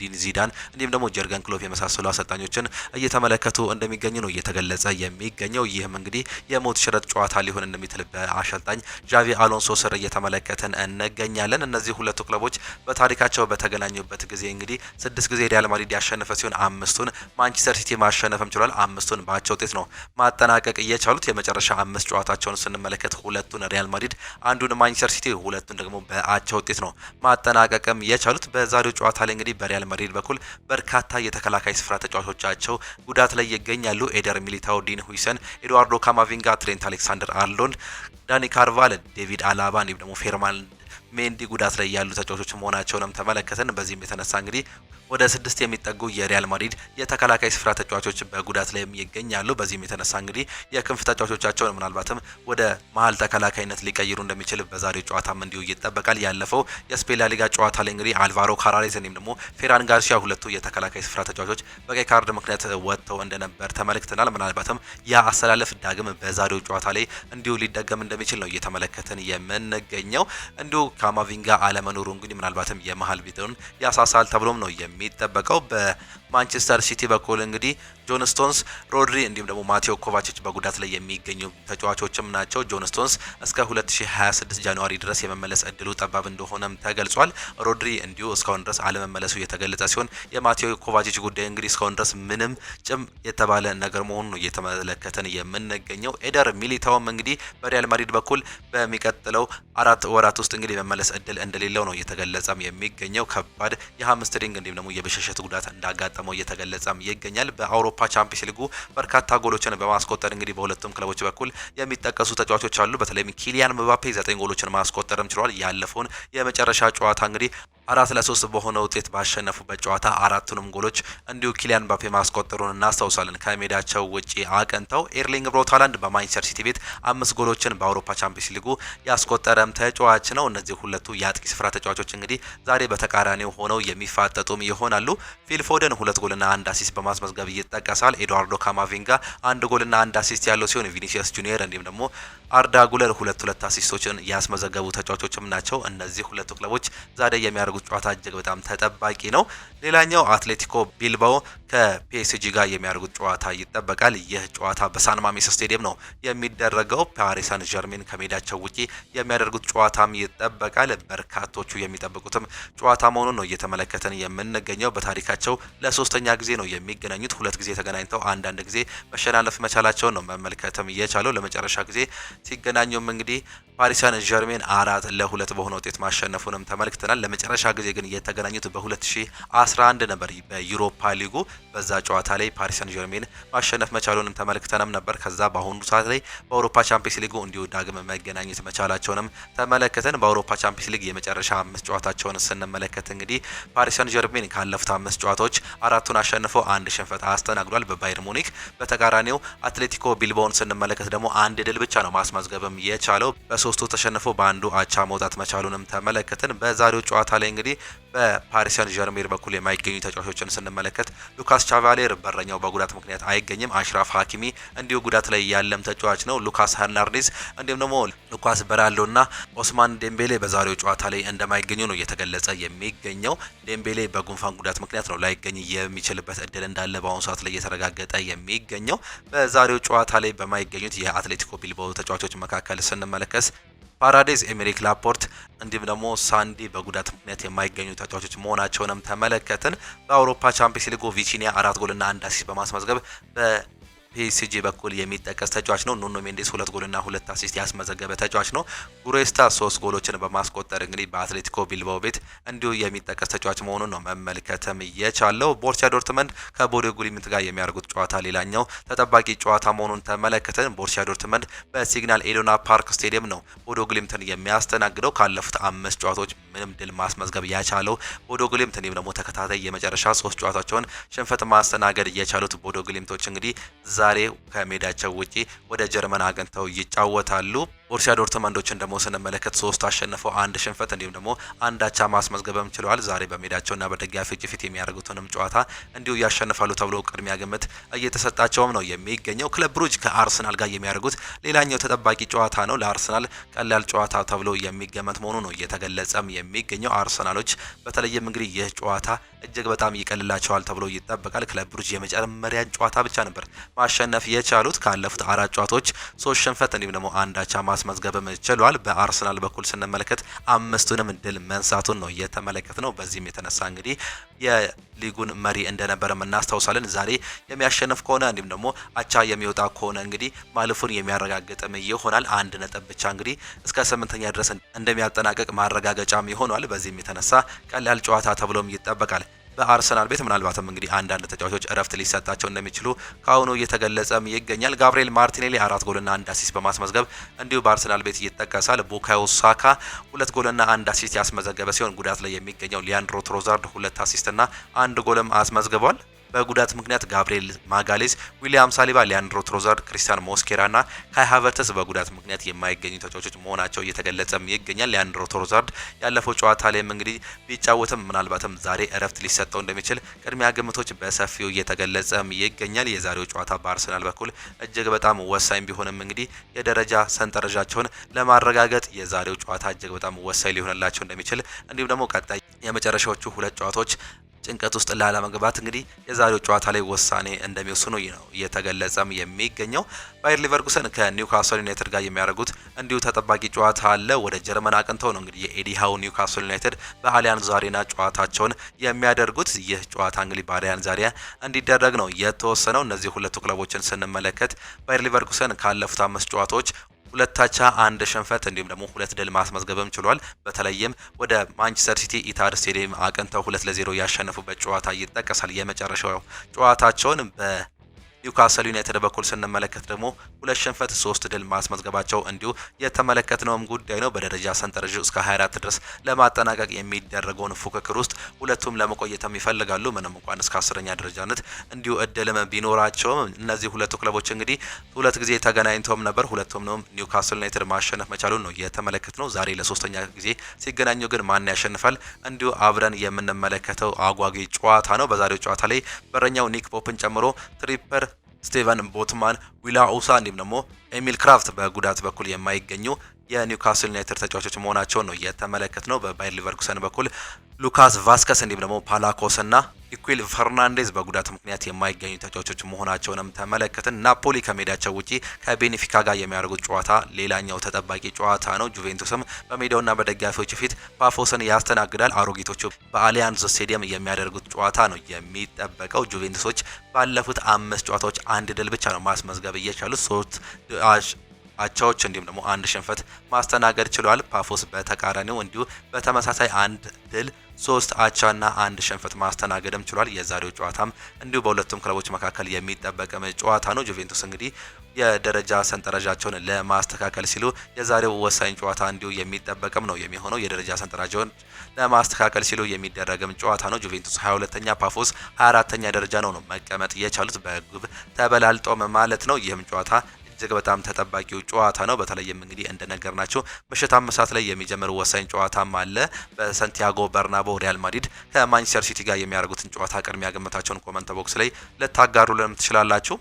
እንዲሁም ደግሞ ጀርገን ክሎፕ የመሳሰሉ አሰልጣኞችን እየተመለከቱ እንደሚገኙ ነው እየተገለጸ የሚገኘው። ይህም እንግዲህ የሞት ሽረት ጨዋታ ሊሆን እንደሚችል በአሰልጣኝ ዣቪ አሎንሶ ስር እየተመለከትን እንገኛለን። እነዚህ ሁለቱ ክለቦች በታሪካቸው በተገናኙበት ጊዜ እንግዲህ 6 ጊዜ ሪያል ማድሪድ ያሸነፈ ሲሆን 5ቱን ማንቸስተር ሲቲ ማሸነፍም ችሏል። 5ቱን በአቻ ውጤት ነው ማጠናቀቅ እየቻሉት። የመጨረሻ 5 ጨዋታቸውን ስንመለከት 2ቱን ሪያል ማድሪድ፣ 1ዱን ማንቸስተር ሲቲ፣ 2ቱን ደግሞ በአቻ ውጤት ነው ማጠናቀቅም የቻሉት። በዛሬው ጨዋታ ላይ እንግዲህ በሪያል ማድሪድ በኩል በርካታ የተከላካይ ስፍራ ተጫዋቾቻቸው ጉዳት ላይ ይገኛሉ። ኤደር ሚሊታው፣ ዲን ሁይሰን፣ ኤድዋርዶ ካማቪንጋ፣ ትሬንት አሌክሳንደር አርኖልድ፣ ዳኒ ካርቫል፣ ዴቪድ አላባ እንዲሁም ደግሞ ፌርማን ሜንዲ ጉዳት ላይ ያሉ ተጫዋቾች መሆናቸውንም ተመለከተን። በዚህም የተነሳ እንግዲህ ወደ 6 የሚጠጉ የሪያል ማድሪድ የተከላካይ ስፍራ ተጫዋቾች በጉዳት ላይ ይገኛሉ። በዚህም የተነሳ እንግዲህ የክንፍ ተጫዋቾቻቸውን ምናልባትም ወደ መሀል ተከላካይነት ሊቀይሩ እንደሚችል በዛሬው ጨዋታም እንዲሁ ይጠበቃል። ያለፈው የስፔን ላሊጋ ጨዋታ ላይ እንግዲህ አልቫሮ ካራሌስ እንዲሁም ደግሞ ፌራን ጋርሲያ ሁለቱ የተከላካይ ስፍራ ተጫዋቾች በቀይ ካርድ ምክንያት ወጥተው እንደነበር ተመልክተናል። ምናልባትም ያ አሰላለፍ ዳግም በዛሬው ጨዋታ ላይ እንዲሁ ሊደገም እንደሚችል ነው እየተመለከትን የምንገኘው። እንዲሁ ካማቪንጋ አለመኖሩ እንግዲህ ምናልባትም የመሀል ቤቱን ያሳሳል ተብሎም ነው የሚጠበቀው። በማንቸስተር ሲቲ በኩል እንግዲህ ጆን ስቶንስ፣ ሮድሪ እንዲሁም ደግሞ ማቴዎ ኮቫችች በጉዳት ላይ የሚገኙ ተጫዋቾችም ናቸው። ጆን ስቶንስ እስከ 2026 ጃንዋሪ ድረስ የመመለስ እድሉ ጠባብ እንደሆነም ተገልጿል። ሮድሪ እንዲሁ እስካሁን ድረስ አለመመለሱ የተገለጸ ሲሆን የማቴዎ ኮቫችች ጉዳይ እንግዲህ እስካሁን ድረስ ምንም ጭም የተባለ ነገር መሆኑን ነው እየተመለከተን የምንገኘው። ኤደር ሚሊታውም እንግዲህ በሪያል ማድሪድ በኩል በሚቀጥለው 4 ወራት ውስጥ እንግዲህ የመመለስ እድል እንደሌለው ነው እየተገለጸም የሚገኘው። ከባድ የሃምስትሪንግ እንዲሁም ደግሞ የብሽሽት ጉዳት እንዳጋጠመው እየተገለጸም ይገኛል። በአውሮፓ ቻምፒየንስ ሊጉ በርካታ ጎሎችን በማስቆጠር እንግዲህ በሁለቱም ክለቦች በኩል የሚጠቀሱ ተጫዋቾች አሉ። በተለይም ኪሊያን ምባፔ 9 ጎሎችን ማስቆጠርም ችሏል። ያለፈውን የመጨረሻ ጨዋታ እንግዲህ 4-3 በሆነ ውጤት ባሸነፉበት ጨዋታ 4ቱንም ጎሎች እንዲሁ ኪሊያን ምባፔ ማስቆጠሩን እናስታውሳለን። ከሜዳቸው ውጪ አቀንተው ኤርሊንግ ብራውት ሃላንድ በማንቸስተር ሲቲ ቤት 5 ጎሎችን በአውሮፓ ቻምፒየንስ ሊጉ ያስቆጠረም ተጫዋች ነው። እነዚህ ሁለቱ የአጥቂ ስፍራ ተጫዋቾች እንግዲህ ዛሬ በተቃራኒው ሆነው የሚፋጠጡም ይሆናሉ። ፊል ፎደን 2 ጎልና 1 አሲስት በማስመዝገብ ይጠቀሳል። ኤድዋርዶ ካማቪንጋ 1 ጎልና 1 አሲስት ያለው ሲሆን ቪኒሲየስ ጁኒየር እንዲሁም ደግሞ አርዳ ጉለር 2 አሲስቶችን ያስመዘገቡ ተጫዋቾችም ናቸው። እነዚህ ሁለቱ ክለቦች ዛሬ የሚያደርጉት ጨዋታ እጅግ በጣም ተጠባቂ ነው። ሌላኛው አትሌቲኮ ቢልባኦ ከፒኤስጂ ጋር የሚያደርጉት ጨዋታ ይጠበቃል። ይህ ጨዋታ በሳን ማሜስ ስቴዲየም ነው የሚደረገው። ፓሪስ ሳን ዠርሜን ከሜዳቸው ውጪ የሚያደርጉት ጨዋታም ይጠበቃል። በርካቶቹ የሚጠብቁትም ጨዋታ መሆኑን ነው እየተመለከተን የምንገኘው። በታሪካቸው ለ3ኛ ጊዜ ነው የሚገናኙት። 2 ጊዜ ተገናኝተው አንዳንድ ጊዜ መሸናነፍ መቻላቸውን ነው መመልከትም እየቻለው። ለመጨረሻ ጊዜ ሲገናኙም እንግዲህ ፓሪስ ሳን ዠርሜን 4-2 በሆነ ውጤት ማሸነፉንም ተመልክተናል። ለመጨረሻ ለመጨረሻ ጊዜ ግን የተገናኙት በ2011 ነበር በዩሮፓ ሊጉ። በዛ ጨዋታ ላይ ፓሪስ ሰን ዠርሜን ማሸነፍ መቻሉንም ተመልክተንም ነበር። ከዛ በአሁኑ ሰዓት ላይ በአውሮፓ ቻምፒየንስ ሊጉ እንዲሁ ዳግም መገናኘት መቻላቸውንም ተመለከተን። በአውሮፓ ቻምፒየንስ ሊግ የመጨረሻ 5 ጨዋታቸውን ስንመለከት እንግዲህ ፓሪስ ሰን ዠርሜን ካለፉት 5 ጨዋታዎች 4ቱን አሸንፎ አንድ ሽንፈት አስተናግዷል በባየር ሙኒክ። በተቃራኒው አትሌቲኮ ቢልባኦን ስንመለከት ደግሞ አንድ ድል ብቻ ነው ማስመዝገብም የቻለው። በሶስቱ ተሸንፎ በአንዱ አቻ መውጣት መቻሉንም ተመለከትን። በዛሬው ጨዋታ ላይ እንግዲህ በፓሪስ ሰን ዠርሜን በኩል የማይገኙ ተጫዋቾችን ስንመለከት ሉካስ ቻቫሌር በረኛው በጉዳት ምክንያት አይገኝም። አሽራፍ ሀኪሚ እንዲሁ ጉዳት ላይ ያለም ተጫዋች ነው። ሉካስ ሄርናንዴዝ እንዲሁም ደግሞ ሉካስ በራሎና ኦስማን ዴምቤሌ በዛሬው ጨዋታ ላይ እንደማይገኙ ነው እየተገለጸ የሚገኘው። ዴምቤሌ በጉንፋን ጉዳት ምክንያት ነው ላይገኝ የሚችልበት እድል እንዳለ በአሁኑ ሰዓት ላይ እየተረጋገጠ የሚገኘው። በዛሬው ጨዋታ ላይ በማይገኙት የአትሌቲኮ ቢልባኦ ተጫዋቾች መካከል ስንመለከት ፓራዴዝ፣ ኤሜሪክ ላፖርት እንዲሁም ደግሞ ሳንዲ በጉዳት ምክንያት የማይገኙ ተጫዋቾች መሆናቸውንም ተመለከትን። በአውሮፓ ቻምፒየንስ ሊግ ቪቺኒያ 4 ጎልና 1 አሲስት በማስመዝገብ ፒኤስጂ በኩል የሚጠቀስ ተጫዋች ነው። ኑኖ ሜንዴስ 2 ጎልና 2 አሲስት ያስመዘገበ ተጫዋች ነው። ጉሬስታ 3 ጎሎችን በማስቆጠር እንግዲህ በአትሌቲኮ ቢልባኦ ቤት እንዲሁ የሚጠቀስ ተጫዋች መሆኑን ነው መመልከትም የቻለው። ቦሩሲያ ዶርትመንድ ከቦዶ ግሊምት ጋር የሚያደርጉት ጨዋታ ሌላኛው ተጠባቂ ጨዋታ መሆኑን ተመለከተን። ቦሩሲያ ዶርትመንድ በሲግናል ኢዱና ፓርክ ስቴዲየም ነው ቦዶ ግሊምትን የሚያስተናግደው። ካለፉት 5 ጨዋታዎች ምንም ድል ማስመዝገብ ያቻለው ቦዶ ግሊምት እንዲሁም ደግሞ ተከታታይ የመጨረሻ 3 ጨዋታቸውን ሽንፈት ማስተናገድ የቻሉት ቦዶ ግሊምቶች እንግዲህ ዛሬ ከሜዳቸው ውጪ ወደ ጀርመን አገንተው ይጫወታሉ። ቦሩሲያ ዶርትመንዶችን ደግሞ ስንመለከት 3 አሸንፈው 1 ሽንፈት እንዲሁም ደግሞ 1 አቻ ማስመዝገብም ችለዋል። ዛሬ በሜዳቸውና በደጋፊዎች ፊት የሚያደርጉትንም ጨዋታ እንዲሁ ያሸንፋሉ ተብሎ ቅድሚያ ግምት እየተሰጣቸውም ነው የሚገኘው። ክለብ ብሩጅ ከአርሰናል ጋር የሚያደርጉት ሌላኛው ተጠባቂ ጨዋታ ነው። ለአርሰናል ቀላል ጨዋታ ተብሎ የሚገመት መሆኑ ነው እየተገለጸም የሚገኘው። አርሰናሎች በተለይም እንግዲህ ይህ ጨዋታ እጅግ በጣም ይቀልላቸዋል ተብሎ ይጠበቃል። ክለብ ብሩጅ የመጀመሪያን ጨዋታ ብቻ ነበር ማሸነፍ የቻሉት። ካለፉት 4 ጨዋታዎች 3 ሽንፈት እንዲሁም ደግሞ 1 አቻ ማስመዝገብም ችሏል። በአርሰናል በኩል ስንመለከት 5ቱንም ድል መንሳቱን ነው እየተመለከት ነው። በዚህም የተነሳ እንግዲህ የሊጉን መሪ እንደነበረ እናስታውሳለን። ዛሬ የሚያሸንፍ ከሆነ እንዲሁም ደግሞ አቻ የሚወጣ ከሆነ እንግዲህ ማለፉን የሚያረጋግጥም ይሆናል። 1 ነጥብ ብቻ እንግዲህ እስከ 8ኛ ድረስ እንደሚያጠናቅቅ ማረጋገጫም ይሆናል። በዚህም የተነሳ ቀላል ጨዋታ ተብሎም ይጠበቃል። በአርሰናል ቤት ምናልባትም እንግዲህ አንዳንድ ተጫዋቾች እረፍት ሊሰጣቸው እንደሚችሉ ካሁኑ እየተገለጸም ይገኛል። ጋብሪኤል ማርቲኔሊ 4 ጎልና 1 አሲስት በማስመዝገብ እንዲሁ በአርሰናል ቤት ይጠቀሳል። ቡካዮ ሳካ 2 ጎልና 1 አሲስት ያስመዘገበ ሲሆን ጉዳት ላይ የሚገኘው ሊያንድሮ ትሮዛርድ 2 አሲስትና 1 ጎልም አስመዝግቧል። በጉዳት ምክንያት ጋብሪኤል ማጋሌስ፣ ዊሊያም ሳሊባ፣ ሊያንድሮ ትሮዛርድ፣ ክሪስቲያን ሞስኬራ እና ካይ ሃቨርትስ በጉዳት ምክንያት የማይገኙ ተጫዋቾች መሆናቸው እየተገለጸም ይገኛል። ሊያንድሮ ትሮዛርድ ያለፈው ጨዋታ ላይም እንግዲህ ቢጫወትም ምናልባትም ዛሬ እረፍት ሊሰጠው እንደሚችል ቅድሚያ ግምቶች በሰፊው እየተገለጸም ይገኛል። የዛሬው ጨዋታ በአርሰናል በኩል እጅግ በጣም ወሳኝ ቢሆንም እንግዲህ የደረጃ ሰንጠረዣቸውን ለማረጋገጥ የዛሬው ጨዋታ እጅግ በጣም ወሳኝ ሊሆንላቸው እንደሚችል እንዲሁም ደግሞ ቀጣይ የመጨረሻዎቹ 2 ጨዋታዎች ጭንቀት ውስጥ ላለመግባት እንግዲህ የዛሬው ጨዋታ ላይ ውሳኔ እንደሚወስኑ ነው እየተገለጸም የሚገኘው። ባየር ሊቨርኩሰን ከኒውካስል ዩናይትድ ጋር የሚያደርጉት እንዲሁ ተጠባቂ ጨዋታ አለ። ወደ ጀርመን አቅንተው ነው እንግዲህ የኤዲ ሃው ኒውካስል ዩናይትድ በአሊያንዝ አሬና ጨዋታቸውን የሚያደርጉት። ይህ ጨዋታ እንግዲህ በአሊያንዝ አሬና እንዲደረግ ነው የተወሰነው። እነዚህ ሁለቱ ክለቦችን ስንመለከት ባየር ሊቨርኩሰን ካለፉት 5 ጨዋታዎች 2 አቻ 1 ሽንፈት እንዲሁም ደግሞ 2 ድል ማስመዝገብም ችሏል። በተለይም ወደ ማንቸስተር ሲቲ ኢታድ ስቴዲየም አቅንተው 2-0 ያሸነፉበት ጨዋታ ይጠቀሳል። የመጨረሻው ጨዋታቸውን በኒውካስል ዩናይትድ በኩል ስንመለከት ደግሞ 2 ሽንፈት 3 ድል ማስመዝገባቸው እንዲሁ የተመለከትነውም ጉዳይ ነው። በደረጃ ሰንጠረዡ እስከ 24 ድረስ ለማጠናቀቅ የሚደረገውን ፉክክር ውስጥ ሁለቱም ለመቆየትም ይፈልጋሉ። ምንም እንኳን እስከ 10ኛ ደረጃነት እንዲሁ እድልም ቢኖራቸውም እነዚህ ሁለቱ ክለቦች እንግዲህ 2 ጊዜ ተገናኝተውም ነበር። ሁለቱም ነው ኒውካስል ዩናይትድ ማሸነፍ መቻሉን ነው የተመለከትነው። ዛሬ ለ3ኛ ጊዜ ሲገናኙ ግን ማን ያሸንፋል እንዲሁ አብረን የምንመለከተው አጓጊ ጨዋታ ነው። በዛሬው ጨዋታ ላይ በረኛው ኒክ ፖፕን ጨምሮ ትሪፐር ስቴቨን ቦትማን፣ ዊላ ኡሳ እንዲሁም ደግሞ ኤሚል ክራፍት በጉዳት በኩል የማይገኙ የኒውካስል ዩናይትድ ተጫዋቾች መሆናቸውን ነው የተመለከት ነው። በባየር ሊቨርኩሰን በኩል ሉካስ ቫስከስ እንዲሁም ደግሞ ፓላኮስ እና ኢኩዌል ፈርናንዴዝ በጉዳት ምክንያት የማይገኙ ተጫዋቾች መሆናቸውንም ተመለከትን። ናፖሊ ከሜዳቸው ውጪ ከቤኔፊካ ጋር የሚያደርጉት ጨዋታ ሌላኛው ተጠባቂ ጨዋታ ነው። ጁቬንቱስም በሜዳውና በደጋፊዎች ፊት ፓፎስን ያስተናግዳል። አሮጊቶቹ በአሊያንዝ ስቴዲየም የሚያደርጉት ጨዋታ ነው የሚጠበቀው። ጁቬንቱሶች ባለፉት 5 ጨዋታዎች 1 ድል ብቻ ነው ማስመዝገብ እየቻሉት አቻዎች እንዲሁም ደግሞ አንድ ሽንፈት ማስተናገድ ችሏል። ፓፎስ በተቃራኒው እንዲሁ በተመሳሳይ አንድ ድል 3 አቻና አንድ ሽንፈት ማስተናገድም ችሏል። የዛሬው ጨዋታም እንዲሁ በሁለቱም ክለቦች መካከል የሚጠበቅም ጨዋታ ነው። ጁቬንቱስ እንግዲህ የደረጃ ሰንጠረዣቸውን ለማስተካከል ሲሉ የዛሬው ወሳኝ ጨዋታ እንዲሁ የሚጠበቅም ነው የሚሆነው። የደረጃ ሰንጠረዣቸውን ለማስተካከል ሲሉ የሚደረግም ጨዋታ ነው። ጁቬንቱስ 22ኛ፣ ፓፎስ 24ኛ ደረጃ ነው መቀመጥ የቻሉት በግብ ተበላልጦም ማለት ነው። ይህም ጨዋታ እጅግ በጣም ተጠባቂው ጨዋታ ነው። በተለይም እንግዲህ እንደነገርናችሁ ምሽት 5 ሰዓት ላይ የሚጀምር ወሳኝ ጨዋታም አለ። በሳንቲያጎ በርናባው ሪያል ማድሪድ ከማንቸስተር ሲቲ ጋር የሚያደርጉትን ጨዋታ ቅድሚያ ግምታቸውን ኮመንት ቦክስ ላይ ልታጋሩልን ትችላላችሁ።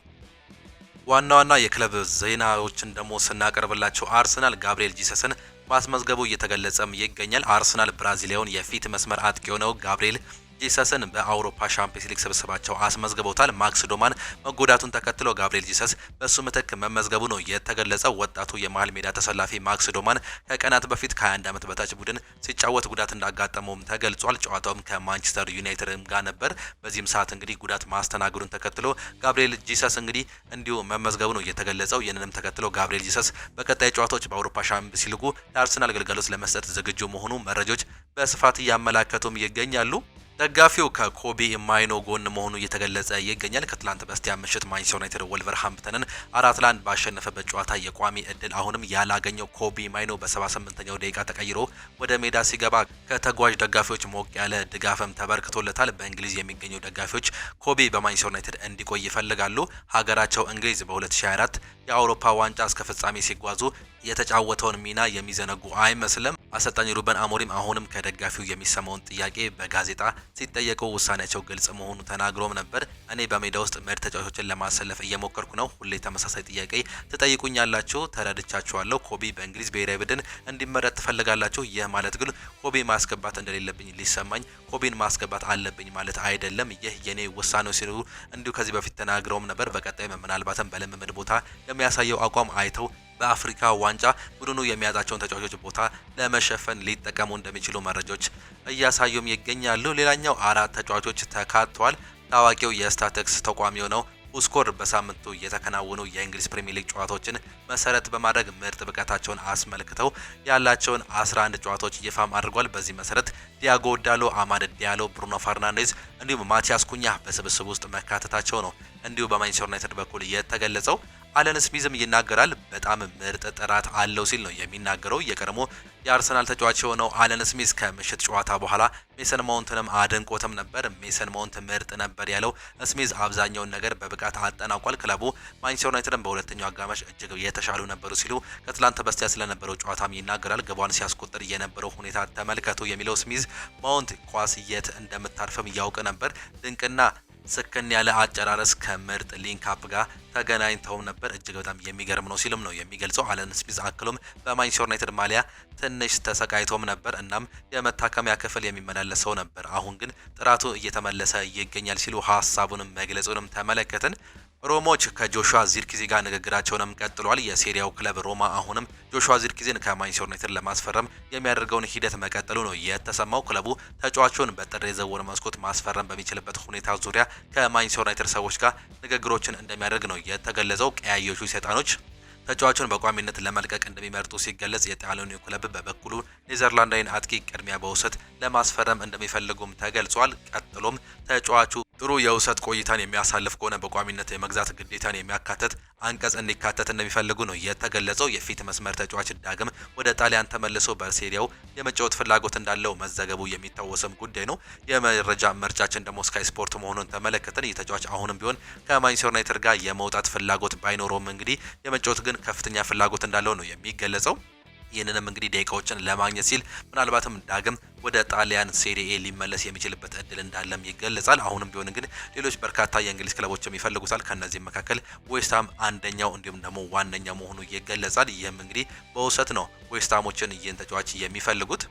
ዋና የክለብ ዜናዎችን ደግሞ ስናቀርብላችሁ አርሰናል ጋብሪኤል ጂሰስን ማስመዝገቡ እየተገለጸም ይገኛል። አርሰናል ብራዚሊያውን የፊት መስመር አጥቂ የሆነው ጋብሪኤል ጂሰስን በአውሮፓ ሻምፒየንስ ሊግ ስብስባቸው አስመዝግበውታል። ማክስ ዶማን መጎዳቱን ተከትሎ ጋብሪኤል ጂሰስ በሱ ምትክ መመዝገቡ ነው የተገለጸው። ወጣቱ የመሃል ሜዳ ተሰላፊ ማክስ ዶማን ከቀናት በፊት ከ21 ዓመት በታች ቡድን ሲጫወት ጉዳት እንዳጋጠመውም ተገልጿል። ጨዋታውም ከማንቸስተር ዩናይትድ ጋር ነበር። በዚህም ሰዓት እንግዲህ ጉዳት ማስተናገዱን ተከትሎ ጋብሪኤል ጂሰስ እንግዲህ እንዲሁ መመዝገቡ ነው የተገለጸው። ይህንንም ተከትሎ ጋብሪኤል ጂሰስ በቀጣይ ጨዋታዎች በአውሮፓ ሻምፒየንስ ሊጉ ለአርሰናል አገልግሎት ለመስጠት ዝግጁ መሆኑ መረጃዎች በስፋት እያመላከቱም ይገኛሉ። ደጋፊው ከኮቢ ማይኖ ጎን መሆኑ እየተገለጸ ይገኛል። ከትላንት በስቲያ ምሽት ማንቸስተር ዩናይትድ ወልቨርሃምፕተንን 4-1 ባሸነፈበት ጨዋታ የቋሚ እድል አሁንም ያላገኘው ኮቢ ማይኖ በ78ኛው ደቂቃ ተቀይሮ ወደ ሜዳ ሲገባ ከተጓዥ ደጋፊዎች ሞቅ ያለ ድጋፍም ተበርክቶለታል። በእንግሊዝ የሚገኙ ደጋፊዎች ኮቢ በማንቸስተር ዩናይትድ እንዲቆይ ይፈልጋሉ። ሀገራቸው እንግሊዝ በ2024 የአውሮፓ ዋንጫ እስከ ፍጻሜ ሲጓዙ የተጫወተውን ሚና የሚዘነጉ አይመስልም። አሰልጣኝ ሩበን አሞሪም አሁንም ከደጋፊው የሚሰማውን ጥያቄ በጋዜጣ ሲጠየቁ ውሳኔያቸው ግልጽ መሆኑ ተናግሮም ነበር። እኔ በሜዳ ውስጥ ምርጥ ተጫዋቾችን ለማሰለፍ እየሞከርኩ ነው። ሁሌ ተመሳሳይ ጥያቄ ትጠይቁኛላችሁ፣ ተረድቻችኋለሁ። ኮቢ በእንግሊዝ ብሔራዊ ቡድን እንዲመረጥ ትፈልጋላችሁ። ይህ ማለት ግን ኮቢ ማስገባት እንደሌለብኝ ሊሰማኝ፣ ኮቢን ማስገባት አለብኝ ማለት አይደለም። ይህ የኔ ውሳኔው ሲሉ እንዲሁ ከዚህ በፊት ተናግረውም ነበር። በቀጣይ ምናልባትም በልምምድ ቦታ የሚያሳየው አቋም አይተው በአፍሪካ ዋንጫ ቡድኑ የሚያጣቸውን ተጫዋቾች ቦታ ለመሸፈን ሊጠቀሙ እንደሚችሉ መረጃዎች እያሳዩም ይገኛሉ። ሌላኛው 4 ተጫዋቾች ተካተዋል። ታዋቂው የስታቲክስ ተቋም የሆነው ሁስኮር በሳምንቱ የተከናወኑ የእንግሊዝ ፕሪሚየር ሊግ ጨዋታዎችን መሰረት በማድረግ ምርጥ ብቃታቸውን አስመልክተው ያላቸውን 11 ጨዋታዎች ይፋም አድርጓል። በዚህ መሰረት ዲያጎ ዳሎ፣ አማድ ዲያሎ፣ ብሩኖ ፈርናንዴዝ እንዲሁም ማቲያስ ኩኛ በስብስብ ውስጥ መካተታቸው ነው እንዲሁ በማንቸስተር ዩናይትድ በኩል የተገለጸው። አለን ስሚዝም ይናገራል። በጣም ምርጥ ጥራት አለው ሲል ነው የሚናገረው። የቀድሞ የአርሰናል ተጫዋች የሆነው አለን ስሚዝ ከምሽት ጨዋታ በኋላ ሜሰን ማውንትንም አድንቆትም ነበር። ሜሰን ማውንት ምርጥ ነበር ያለው ስሚዝ አብዛኛውን ነገር በብቃት አጠናቋል። ክለቡ ማንቸስተር ዩናይትድን በሁለተኛው አጋማሽ እጅግ የተሻሉ ነበሩ ሲሉ ከትላንት በስቲያ ስለነበረው ጨዋታም ይናገራል። ግቧን ሲያስቆጥር የነበረው ሁኔታ ተመልከቱ የሚለው ስሚዝ ማውንት ኳስ የት እንደምታርፍም ያውቅ ነበር። ድንቅና ስክን ያለ አጨራረስ ከምርጥ ሊንክ አፕ ጋር ተገናኝተው ነበር። እጅግ በጣም የሚገርም ነው ሲልም ነው የሚገልጸው። አለን ስሚዝ አክሎም በማንቸስተር ዩናይትድ ማሊያ ትንሽ ተሰቃይቶም ነበር። እናም የመታከሚያ ክፍል የሚመላለሰው ነበር። አሁን ግን ጥራቱ እየተመለሰ ይገኛል ሲሉ ሀሳቡንም መግለጹንም ተመለከትን። ሮሞች ከጆሹዋ ዚርክዚ ጋር ንግግራቸውንም ቀጥሏል። የሴሪያው ክለብ ሮማ አሁንም ጆሹዋ ዚርክዚን ከማንቸስተር ዩናይትድ ለማስፈረም የሚያደርገውን ሂደት መቀጠሉ ነው የተሰማው። ክለቡ ተጫዋቹን በጥር የዝውውር መስኮት ማስፈረም በሚችልበት ሁኔታ ዙሪያ ከማንቸስተር ዩናይትድ ሰዎች ጋር ንግግሮችን እንደሚያደርግ ነው የተገለጸው። ቀያዮቹ ሰይጣኖች ተጫዋቹን በቋሚነት ለመልቀቅ እንደሚመርጡ ሲገለጽ፣ የጣሊያኑ ክለብ በበኩሉ ኔዘርላንዳዊን አጥቂ ቅድሚያ በውሰት ለማስፈረም እንደሚፈልጉም ተገልጿል። ቀጥሎም ተጫዋቹ ጥሩ የውሰት ቆይታን የሚያሳልፍ ከሆነ በቋሚነት የመግዛት ግዴታን የሚያካተት አንቀጽ እንዲካተት እንደሚፈልጉ ነው የተገለጸው። የፊት መስመር ተጫዋች ዳግም ወደ ጣሊያን ተመልሶ በሴሪያው የመጫወት ፍላጎት እንዳለው መዘገቡ የሚታወስም ጉዳይ ነው። የመረጃ ምርጫችን ደግሞ ስካይ ስፖርት መሆኑን ተመለከተን። ይህ ተጫዋች አሁንም ቢሆን ከማንቸስተር ዩናይትድ ጋር የመውጣት ፍላጎት ባይኖረውም እንግዲህ የመጫወት ግን ከፍተኛ ፍላጎት እንዳለው ነው የሚገለጸው። ይህንንም እንግዲህ ደቂቃዎችን ለማግኘት ሲል ምናልባትም ዳግም ወደ ጣሊያን ሴሪኤ ሊመለስ የሚችልበት እድል እንዳለም ይገለጻል። አሁንም ቢሆን ግን ሌሎች በርካታ የእንግሊዝ ክለቦችም ይፈልጉታል። ከነዚህም መካከል ዌስትሃም አንደኛው እንዲሁም ደግሞ ዋነኛው መሆኑ ይገለጻል። ይህም እንግዲህ በውሰት ነው ዌስትሃሞችን ይህን ተጫዋች የሚፈልጉት።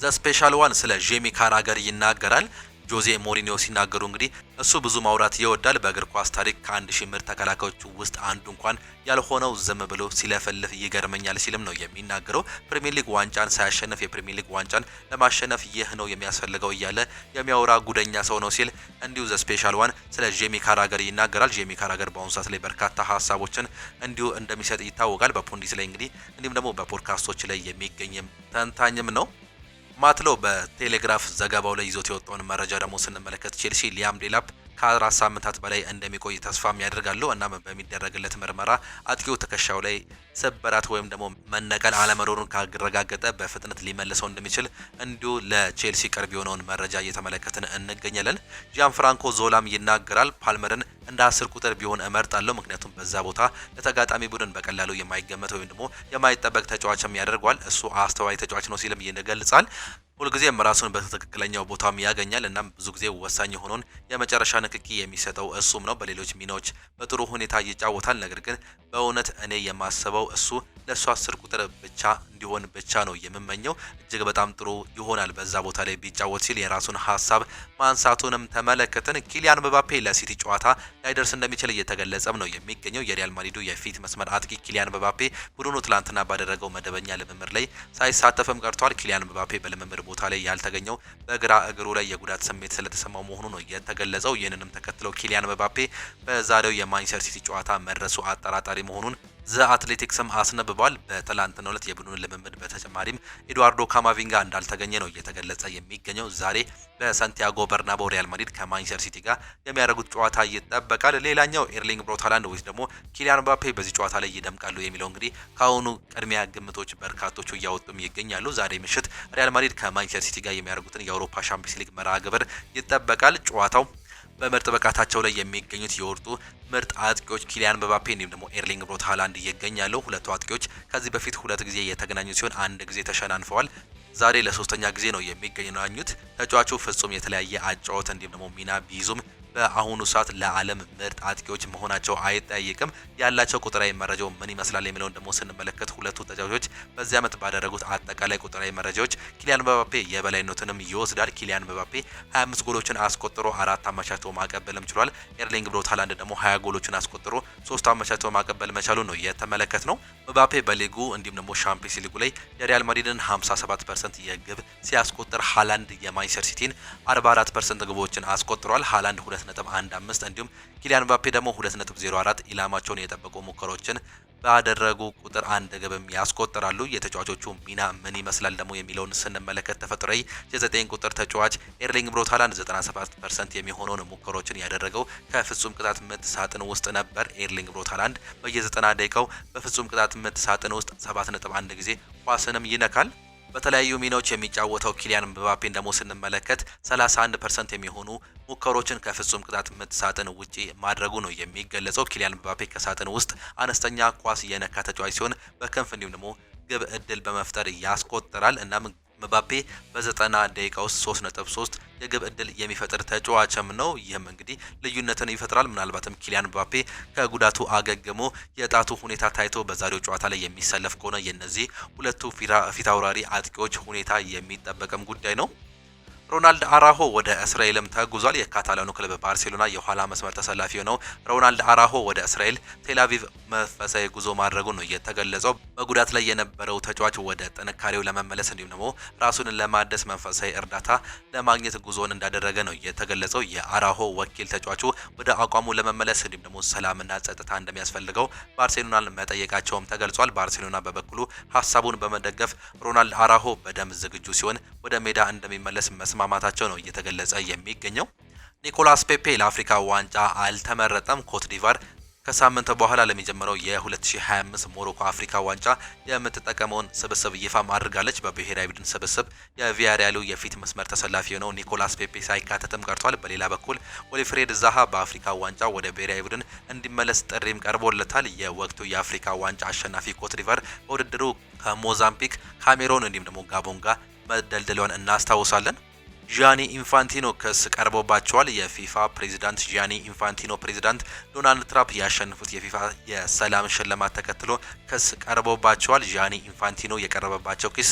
ዘ ስፔሻል ዋን ስለ ጄሚ ካራገር ይናገራል። ጆዜ ሞሪኒዮ ሲናገሩ እንግዲህ እሱ ብዙ ማውራት ይወዳል። በእግር ኳስ ታሪክ ከ1000 ምርጥ ተከላካዮች ውስጥ አንዱ እንኳን ያልሆነው ዝም ብሎ ሲለፈልፍ ይገርመኛል ሲልም ነው የሚናገረው። ፕሪሚየር ሊግ ዋንጫን ሳያሸንፍ የፕሪሚየር ሊግ ዋንጫን ለማሸነፍ ይህ ነው የሚያስፈልገው እያለ የሚያወራ ጉደኛ ሰው ነው ሲል እንዲሁ ዘ ስፔሻል ዋን ስለ ጄሚ ካራገር ይናገራል። ጄሚ ካራገር በአሁኑ ሰዓት ላይ በርካታ ሀሳቦችን እንዲሁ እንደሚሰጥ ይታወቃል። በፑንዲስ ላይ እንግዲህ እንዲሁም ደግሞ በፖድካስቶች ላይ የሚገኝም ተንታኝም ነው። ማትሎ በቴሌግራፍ ዘገባው ላይ ይዞት የወጣውን መረጃ ደግሞ ስንመለከት ቼልሲ ሊያም ዴላፕ ከ4 ሳምንታት በላይ እንደሚቆይ ተስፋም ያደርጋሉ። እናም በሚደረግለት ምርመራ አጥቂው ትከሻው ላይ ስብራት ወይም ደግሞ መነቀል አለመኖሩን ካረጋገጠ በፍጥነት ሊመልሰው እንደሚችል እንዲሁ ለቼልሲ ቅርብ የሆነውን መረጃ እየተመለከትን እንገኛለን። ጂያን ፍራንኮ ዞላም ይናገራል። ፓልመርን እንደ 10 ቁጥር ቢሆን እመርጣለሁ፣ ምክንያቱም በዛ ቦታ ለተጋጣሚ ቡድን በቀላሉ የማይገመት ወይም ደግሞ የማይጠበቅ ተጫዋችም ያደርገዋል። እሱ አስተዋይ ተጫዋች ነው ሲልም ይገልጻል። ሁልጊዜም ራሱን በትክክለኛው ቦታም ያገኛል። እናም ብዙ ጊዜ ወሳኝ የሆነውን የመጨረሻ ንክኪ የሚሰጠው እሱም ነው። በሌሎች ሚናዎች በጥሩ ሁኔታ ይጫወታል። ነገር ግን በእውነት እኔ የማስበው እሱ ለሱ 10 ቁጥር ብቻ እንዲሆን ብቻ ነው የምመኘው። እጅግ በጣም ጥሩ ይሆናል በዛ ቦታ ላይ ቢጫወት ሲል የራሱን ሀሳብ ማንሳቱንም ተመለከትን። ኪሊያን ምባፔ ለሲቲ ጨዋታ ላይደርስ እንደሚችል እየተገለጸም ነው የሚገኘው። የሪያል ማድሪዱ የፊት መስመር አጥቂ ኪሊያን ምባፔ ቡድኑ ትላንትና ባደረገው መደበኛ ልምምድ ላይ ሳይሳተፍም ቀርቷል። ኪሊያን ምባፔ በልምምድ ቦታ ላይ ያልተገኘው በግራ እግሩ ላይ የጉዳት ስሜት ስለተሰማው መሆኑ ነው የተገለጸው። ይህንንም ተከትለው ኪሊያን ምባፔ በዛሬው የማንቸስተር ሲቲ ጨዋታ መድረሱ አጠራጣሪ መሆኑን ዘ አትሌቲክስም አስነብቧል። በትላንትናው ዕለት የቡድኑን ልምምድ በተጨማሪም ኤድዋርዶ ካማቪንጋ እንዳልተገኘ ነው እየተገለጸ የሚገኘው። ዛሬ በሳንቲያጎ በርናባው ሪያል ማድሪድ ከማንቸስተር ሲቲ ጋር የሚያደርጉት ጨዋታ ይጠበቃል። ሌላኛው ኤርሊንግ ብራውት ሃላንድ ወይስ ደግሞ ኪሊያን ምባፔ በዚህ ጨዋታ ላይ ይደምቃሉ የሚለው እንግዲህ ከአሁኑ ቅድሚያ ግምቶች በርካቶቹ እያወጡም ይገኛሉ። ዛሬ ምሽት ሪያል ማድሪድ ከማንቸስተር ሲቲ ጋር የሚያደርጉትን የአውሮፓ ሻምፒዮንስ ሊግ መርሃ ግብር ይጠበቃል። ጨዋታው በምርጥ ብቃታቸው ላይ የሚገኙት የወርጡ ምርጥ አጥቂዎች ኪሊያን ምባፔ እንዲሁም ደግሞ ኤርሊንግ ብራውት ሃላንድ ይገኛሉ። ሁለቱ አጥቂዎች ከዚህ በፊት 2 ጊዜ የተገናኙ ሲሆን 1 ጊዜ ተሸናንፈዋል። ዛሬ ለሶስተኛ ጊዜ ነው የሚገናኙት። ተጫዋቹ ፍጹም የተለያየ አጫወት እንዲሁም ደግሞ ሚና ቢይዙም በአሁኑ ሰዓት ለዓለም ምርጥ አጥቂዎች መሆናቸው አይጠይቅም። ያላቸው ቁጥራዊ መረጃው ምን ይመስላል የሚለውን ደግሞ ስንመለከት ሁለቱ ተጫዋቾች በዚህ ዓመት ባደረጉት አጠቃላይ ቁጥራዊ መረጃዎች ኪሊያን ምባፔ የበላይነቱንም ይወስዳል። ኪሊያን ምባፔ 25 ጎሎችን አስቆጥሮ 4 አመቻችቶ ማቀበልም ችሏል። ኤርሊንግ ብራውት ሃላንድ ደግሞ 20 ጎሎችን አስቆጥሮ 3 አመቻችቶ ማቀበል መቻሉ ነው የተመለከት ነው። ምባፔ በሊጉ እንዲሁም ደግሞ ሻምፒዮንስ ሊጉ ላይ የሪያል ማድሪድን 57% የግብ ሲያስቆጥር ሃላንድ የማንቸስተር ሲቲን 44% ግቦችን አስቆጥሯል። ሃላንድ 2.15 እንዲሁም ኪሊያን ምባፔ ደግሞ 2.04 ኢላማቸውን የጠበቁ ሙከራዎችን ባደረጉ ቁጥር 1 ግብም ያስቆጥራሉ። የተጫዋቾቹ ሚና ምን ይመስላል ደግሞ የሚለውን ስንመለከት ተፈጥሯዊ የ9 ቁጥር ተጫዋች ኤርሊንግ ብራውት ሃላንድ 97% የሚሆነውን ሙከራዎችን ያደረገው ከፍጹም ቅጣት ምት ሳጥን ውስጥ ነበር። ኤርሊንግ ብራውት ሃላንድ በየ90 ደቂቃው በፍጹም ቅጣት ምት ሳጥን ውስጥ 7.1 ጊዜ ኳስንም ይነካል። በተለያዩ ሚናዎች የሚጫወተው ኪሊያን ምባፔን ደግሞ ስንመለከት 31% የሚሆኑ ሙከሮችን ከፍጹም ቅጣት ምት ሳጥን ውጪ ማድረጉ ነው የሚገለጸው። ኪሊያን ምባፔ ከሳጥን ውስጥ አነስተኛ ኳስ የነካ ተጫዋች ሲሆን በክንፍ እንዲሁም ደግሞ ግብ እድል በመፍጠር ያስቆጥራል። እናም ምባፔ በ90 ደቂቃ ውስጥ 3.3 የግብ እድል የሚፈጥር ተጫዋችም ነው። ይህም እንግዲህ ልዩነትን ይፈጥራል። ምናልባትም ኪሊያን ምባፔ ከጉዳቱ አገግሞ የጣቱ ሁኔታ ታይቶ በዛሬው ጨዋታ ላይ የሚሰለፍ ከሆነ የነዚህ ሁለቱ ፊታውራሪ አጥቂዎች ሁኔታ የሚጠበቅም ጉዳይ ነው። ሮናልድ አራሆ ወደ እስራኤልም ተጉዟል። የካታላኑ ክለብ ባርሴሎና የኋላ መስመር ተሰላፊ ነው ሮናልድ አራሆ ወደ እስራኤል ቴልአቪቭ መንፈሳዊ ጉዞ ማድረጉ ነው የተገለጸው። በጉዳት ላይ የነበረው ተጫዋች ወደ ጥንካሬው ለመመለስ እንዲሁም ደግሞ ራሱን ለማደስ መንፈሳዊ እርዳታ ለማግኘት ጉዞን እንዳደረገ ነው የተገለጸው። የአራሆ ወኪል ተጫዋቹ ወደ አቋሙ ለመመለስ እንዲሁም ደግሞ ሰላምና ጸጥታ እንደሚያስፈልገው ባርሴሎናን መጠየቃቸውም ተገልጿል። ባርሴሎና በበኩሉ ሀሳቡን በመደገፍ ሮናልድ አራሆ በደም ዝግጁ ሲሆን ወደ ሜዳ እንደሚመለስ መስማማታቸው ነው እየተገለጸ የሚገኘው። ኒኮላስ ፔፔ ለአፍሪካ ዋንጫ አልተመረጠም። ኮት ዲቫር ከሳምንት በኋላ ለሚጀምረው የ2025 ሞሮኮ አፍሪካ ዋንጫ የምትጠቀመውን ስብስብ ይፋ አድርጋለች። በብሔራዊ ቡድን ስብስብ የቪያሪያሉ የፊት መስመር ተሰላፊ የሆነው ኒኮላስ ፔፔ ሳይካተትም ቀርቷል። በሌላ በኩል ኦሊፍሬድ ዛሃ በአፍሪካ ዋንጫ ወደ ብሔራዊ ቡድን እንዲመለስ ጥሪም ቀርቦለታል። የወቅቱ የአፍሪካ ዋንጫ አሸናፊ ኮት ዲቫር በውድድሩ ከሞዛምቢክ፣ ካሜሮን እንዲሁም ደግሞ ጋቦን ጋር መደልደሏን እናስታውሳለን። ጂያኒ ኢንፋንቲኖ ክስ ቀርቦባቸዋል። የፊፋ ፕሬዚዳንት ጂያኒ ኢንፋንቲኖ ፕሬዚዳንት ዶናልድ ትራምፕ ያሸነፉት የፊፋ የሰላም ሽልማት ተከትሎ ክስ ቀርቦባቸዋል። ጂያኒ ኢንፋንቲኖ የቀረበባቸው ክስ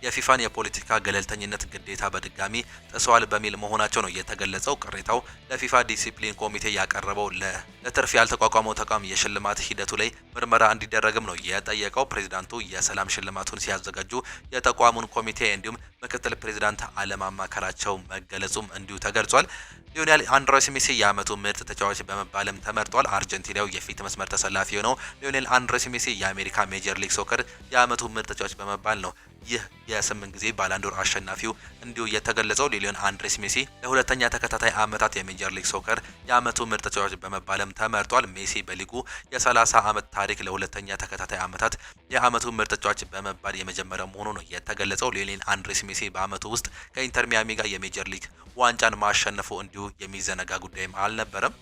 የፊፋን የፖለቲካ ገለልተኝነት ግዴታ በድጋሚ ጥሰዋል በሚል መሆናቸው ነው የተገለጸው። ቅሬታው ለፊፋ ዲሲፕሊን ኮሚቴ ያቀረበው ለትርፍ ያልተቋቋመው ተቋም የሽልማት ሂደቱ ላይ ምርመራ እንዲደረግም ነው የጠየቀው። ፕሬዚዳንቱ የሰላም ሽልማቱን ሲያዘጋጁ የተቋሙን ኮሚቴ እንዲሁም ምክትል ፕሬዚዳንት አለማማከራቸው መገለጹም እንዲሁ ተገልጿል። ሊዮኔል አንድሬስ ሜሲ የዓመቱ ምርጥ ተጫዋች በመባልም ተመርጧል። አርጀንቲናው የፊት መስመር ተሰላፊ የሆነው ሊዮኔል አንድሬስ ሜሲ የአሜሪካ ሜጀር ሊግ ሶከር የዓመቱ ምርጥ ተጫዋች በመባል ነው ይህ የ8 ጊዜ ባላንዶር አሸናፊው እንዲሁ የተገለጸው። ሊዮኔል አንድሬስ ሜሲ ለሁለተኛ ተከታታይ ዓመታት የሜጀር ሊግ ሶከር የዓመቱ ምርጥ ተጫዋች በመባልም ተመርጧል። ሜሲ በሊጉ የ30 ዓመት ታሪክ ለሁለተኛ ተከታታይ ዓመታት የዓመቱ ምርጥ ተጫዋች በመባል የመጀመሪያው መሆኑ ነው የተገለጸው። ሊዮኔል አንድሬስ ሜሲ በዓመቱ ውስጥ ከኢንተር ሚያሚ ጋር የሜጀር ሊግ ዋንጫን ማሸነፉ እንዲሁ የሚዘነጋ ጉዳይም አልነበረም።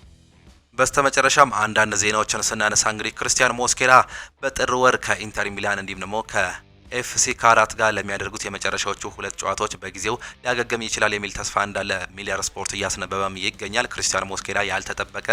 በስተመጨረሻም አንዳንድ ዜናዎችን ስናነሳ እንግዲህ ክርስቲያን ሞስኬራ በጥር ወር ከኢንተር ሚላን እንዲሁም ደግሞ ኤፍሲ ካራት ጋር ለሚያደርጉት የመጨረሻዎቹ ሁለት ጨዋታዎች በጊዜው ሊያገግም ይችላል የሚል ተስፋ እንዳለ ሚሊየር ስፖርት እያስነበበም ይገኛል። ክርስቲያን ሞስኬራ ያልተጠበቀ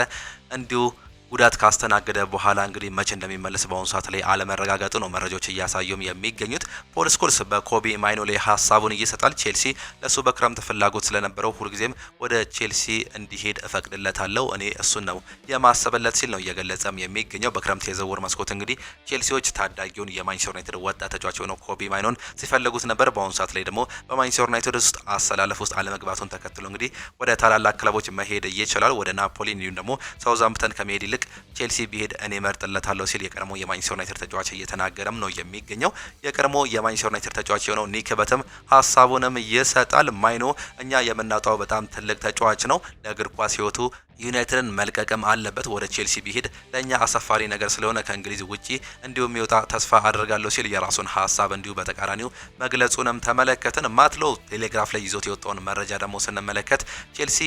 እንዲሁ ጉዳት ካስተናገደ በኋላ እንግዲህ መቼ እንደሚመለስ በአሁኑ ሰዓት ላይ አለመረጋገጡ ነው መረጃዎች እያሳዩም የሚገኙት። ፖል ስኮልስ በኮቢ ማይኖ ላይ ሀሳቡን ይሰጣል። ቼልሲ ለሱ በክረምት ፍላጎት ስለነበረው ሁልጊዜም ወደ ቼልሲ እንዲሄድ እፈቅድለታለሁ፣ እኔ እሱን ነው የማሰበለት ሲል ነው እየገለጸም የሚገኘው። በክረምት የዝውውር መስኮት እንግዲህ ቼልሲዎች ታዳጊውን የማንቸስተር ዩናይትድ ወጣት ተጫዋች የሆነው ኮቢ ማይኖን ሲፈልጉት ነበር። በአሁኑ ሰዓት ላይ ደግሞ በማንቸስተር ዩናይትድ ውስጥ አሰላለፍ ውስጥ አለመግባቱን ተከትሎ እንግዲህ ወደ ታላላቅ ክለቦች መሄድ ይችላል። ወደ ናፖሊ እንዲሁም ደግሞ ሳውዛምፕተን ከመሄድ ይልቅ ቼልሲ ቢሄድ እኔ መርጥለታለሁ ሲል የቀድሞ የማንቸስተር ዩናይትድ ተጫዋች እየተናገረም ነው የሚገኘው። የቀድሞ የማንቸስተር ዩናይትድ ተጫዋች የሆነው ኒክ በትም ሀሳቡንም ይሰጣል። ማይኖ እኛ የምናጣው በጣም ትልቅ ተጫዋች ነው። ለእግር ኳስ ህይወቱ ዩናይትድን መልቀቅም አለበት። ወደ ቼልሲ ቢሄድ ለእኛ አሳፋሪ ነገር ስለሆነ ከእንግሊዝ ውጪ እንዲሁም የሚወጣ ተስፋ አድርጋለሁ ሲል የራሱን ሀሳብ እንዲሁ በተቃራኒው መግለጹንም ተመለከትን። ማትሎ ቴሌግራፍ ላይ ይዞት የወጣውን መረጃ ደግሞ ስንመለከት ቼልሲ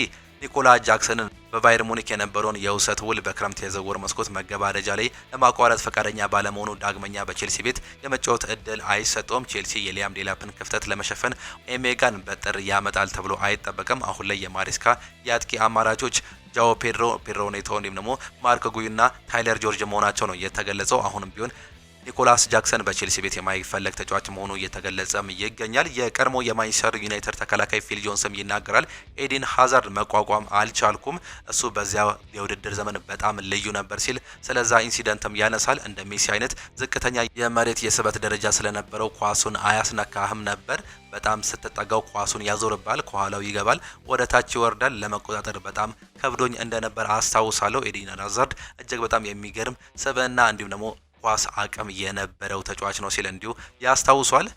ኒኮላ ጃክሰንን በባየር ሙኒክ የነበረውን የውሰት ውል በክረምት የዝውውር መስኮት መገባደጃ ላይ ለማቋረጥ ፈቃደኛ ባለመሆኑ ዳግመኛ በቼልሲ ቤት የመጫወት እድል አይሰጠውም። ቼልሲ የሊያም ዴላፕን ክፍተት ለመሸፈን ኤሜጋን በጥር ያመጣል ተብሎ አይጠበቅም። አሁን ላይ የማሪስካ የአጥቂ አማራጮች ጃኦ ፔድሮ ኔቶ እንዲሁም ደግሞ ማርክ ጉዩና ታይለር ጆርጅ መሆናቸው ነው የተገለጸው። አሁንም ቢሆን ኒኮላስ ጃክሰን በቼልሲ ቤት የማይፈለግ ተጫዋች መሆኑ እየተገለጸም ይገኛል። የቀድሞ የማንቸስተር ዩናይትድ ተከላካይ ፊል ጆንስም ይናገራል። ኤዲን ሃዛርድ መቋቋም አልቻልኩም፣ እሱ በዚያ የውድድር ዘመን በጣም ልዩ ነበር ሲል ስለዛ ኢንሲደንትም ያነሳል። እንደ ሜሲ አይነት ዝቅተኛ የመሬት የስበት ደረጃ ስለነበረው ኳሱን አያስነካህም ነበር። በጣም ስትጠጋው ኳሱን ያዞርባል፣ ከኋላው ይገባል፣ ወደ ታች ይወርዳል። ለመቆጣጠር በጣም ከብዶኝ እንደነበር አስታውሳለሁ። ኤዲን ሃዛርድ እጅግ በጣም የሚገርም ስብዕና እንዲሁም ደግሞ ኳስ አቅም የነበረው ተጫዋች ነው ሲል እንዲሁ ያስታውሷል።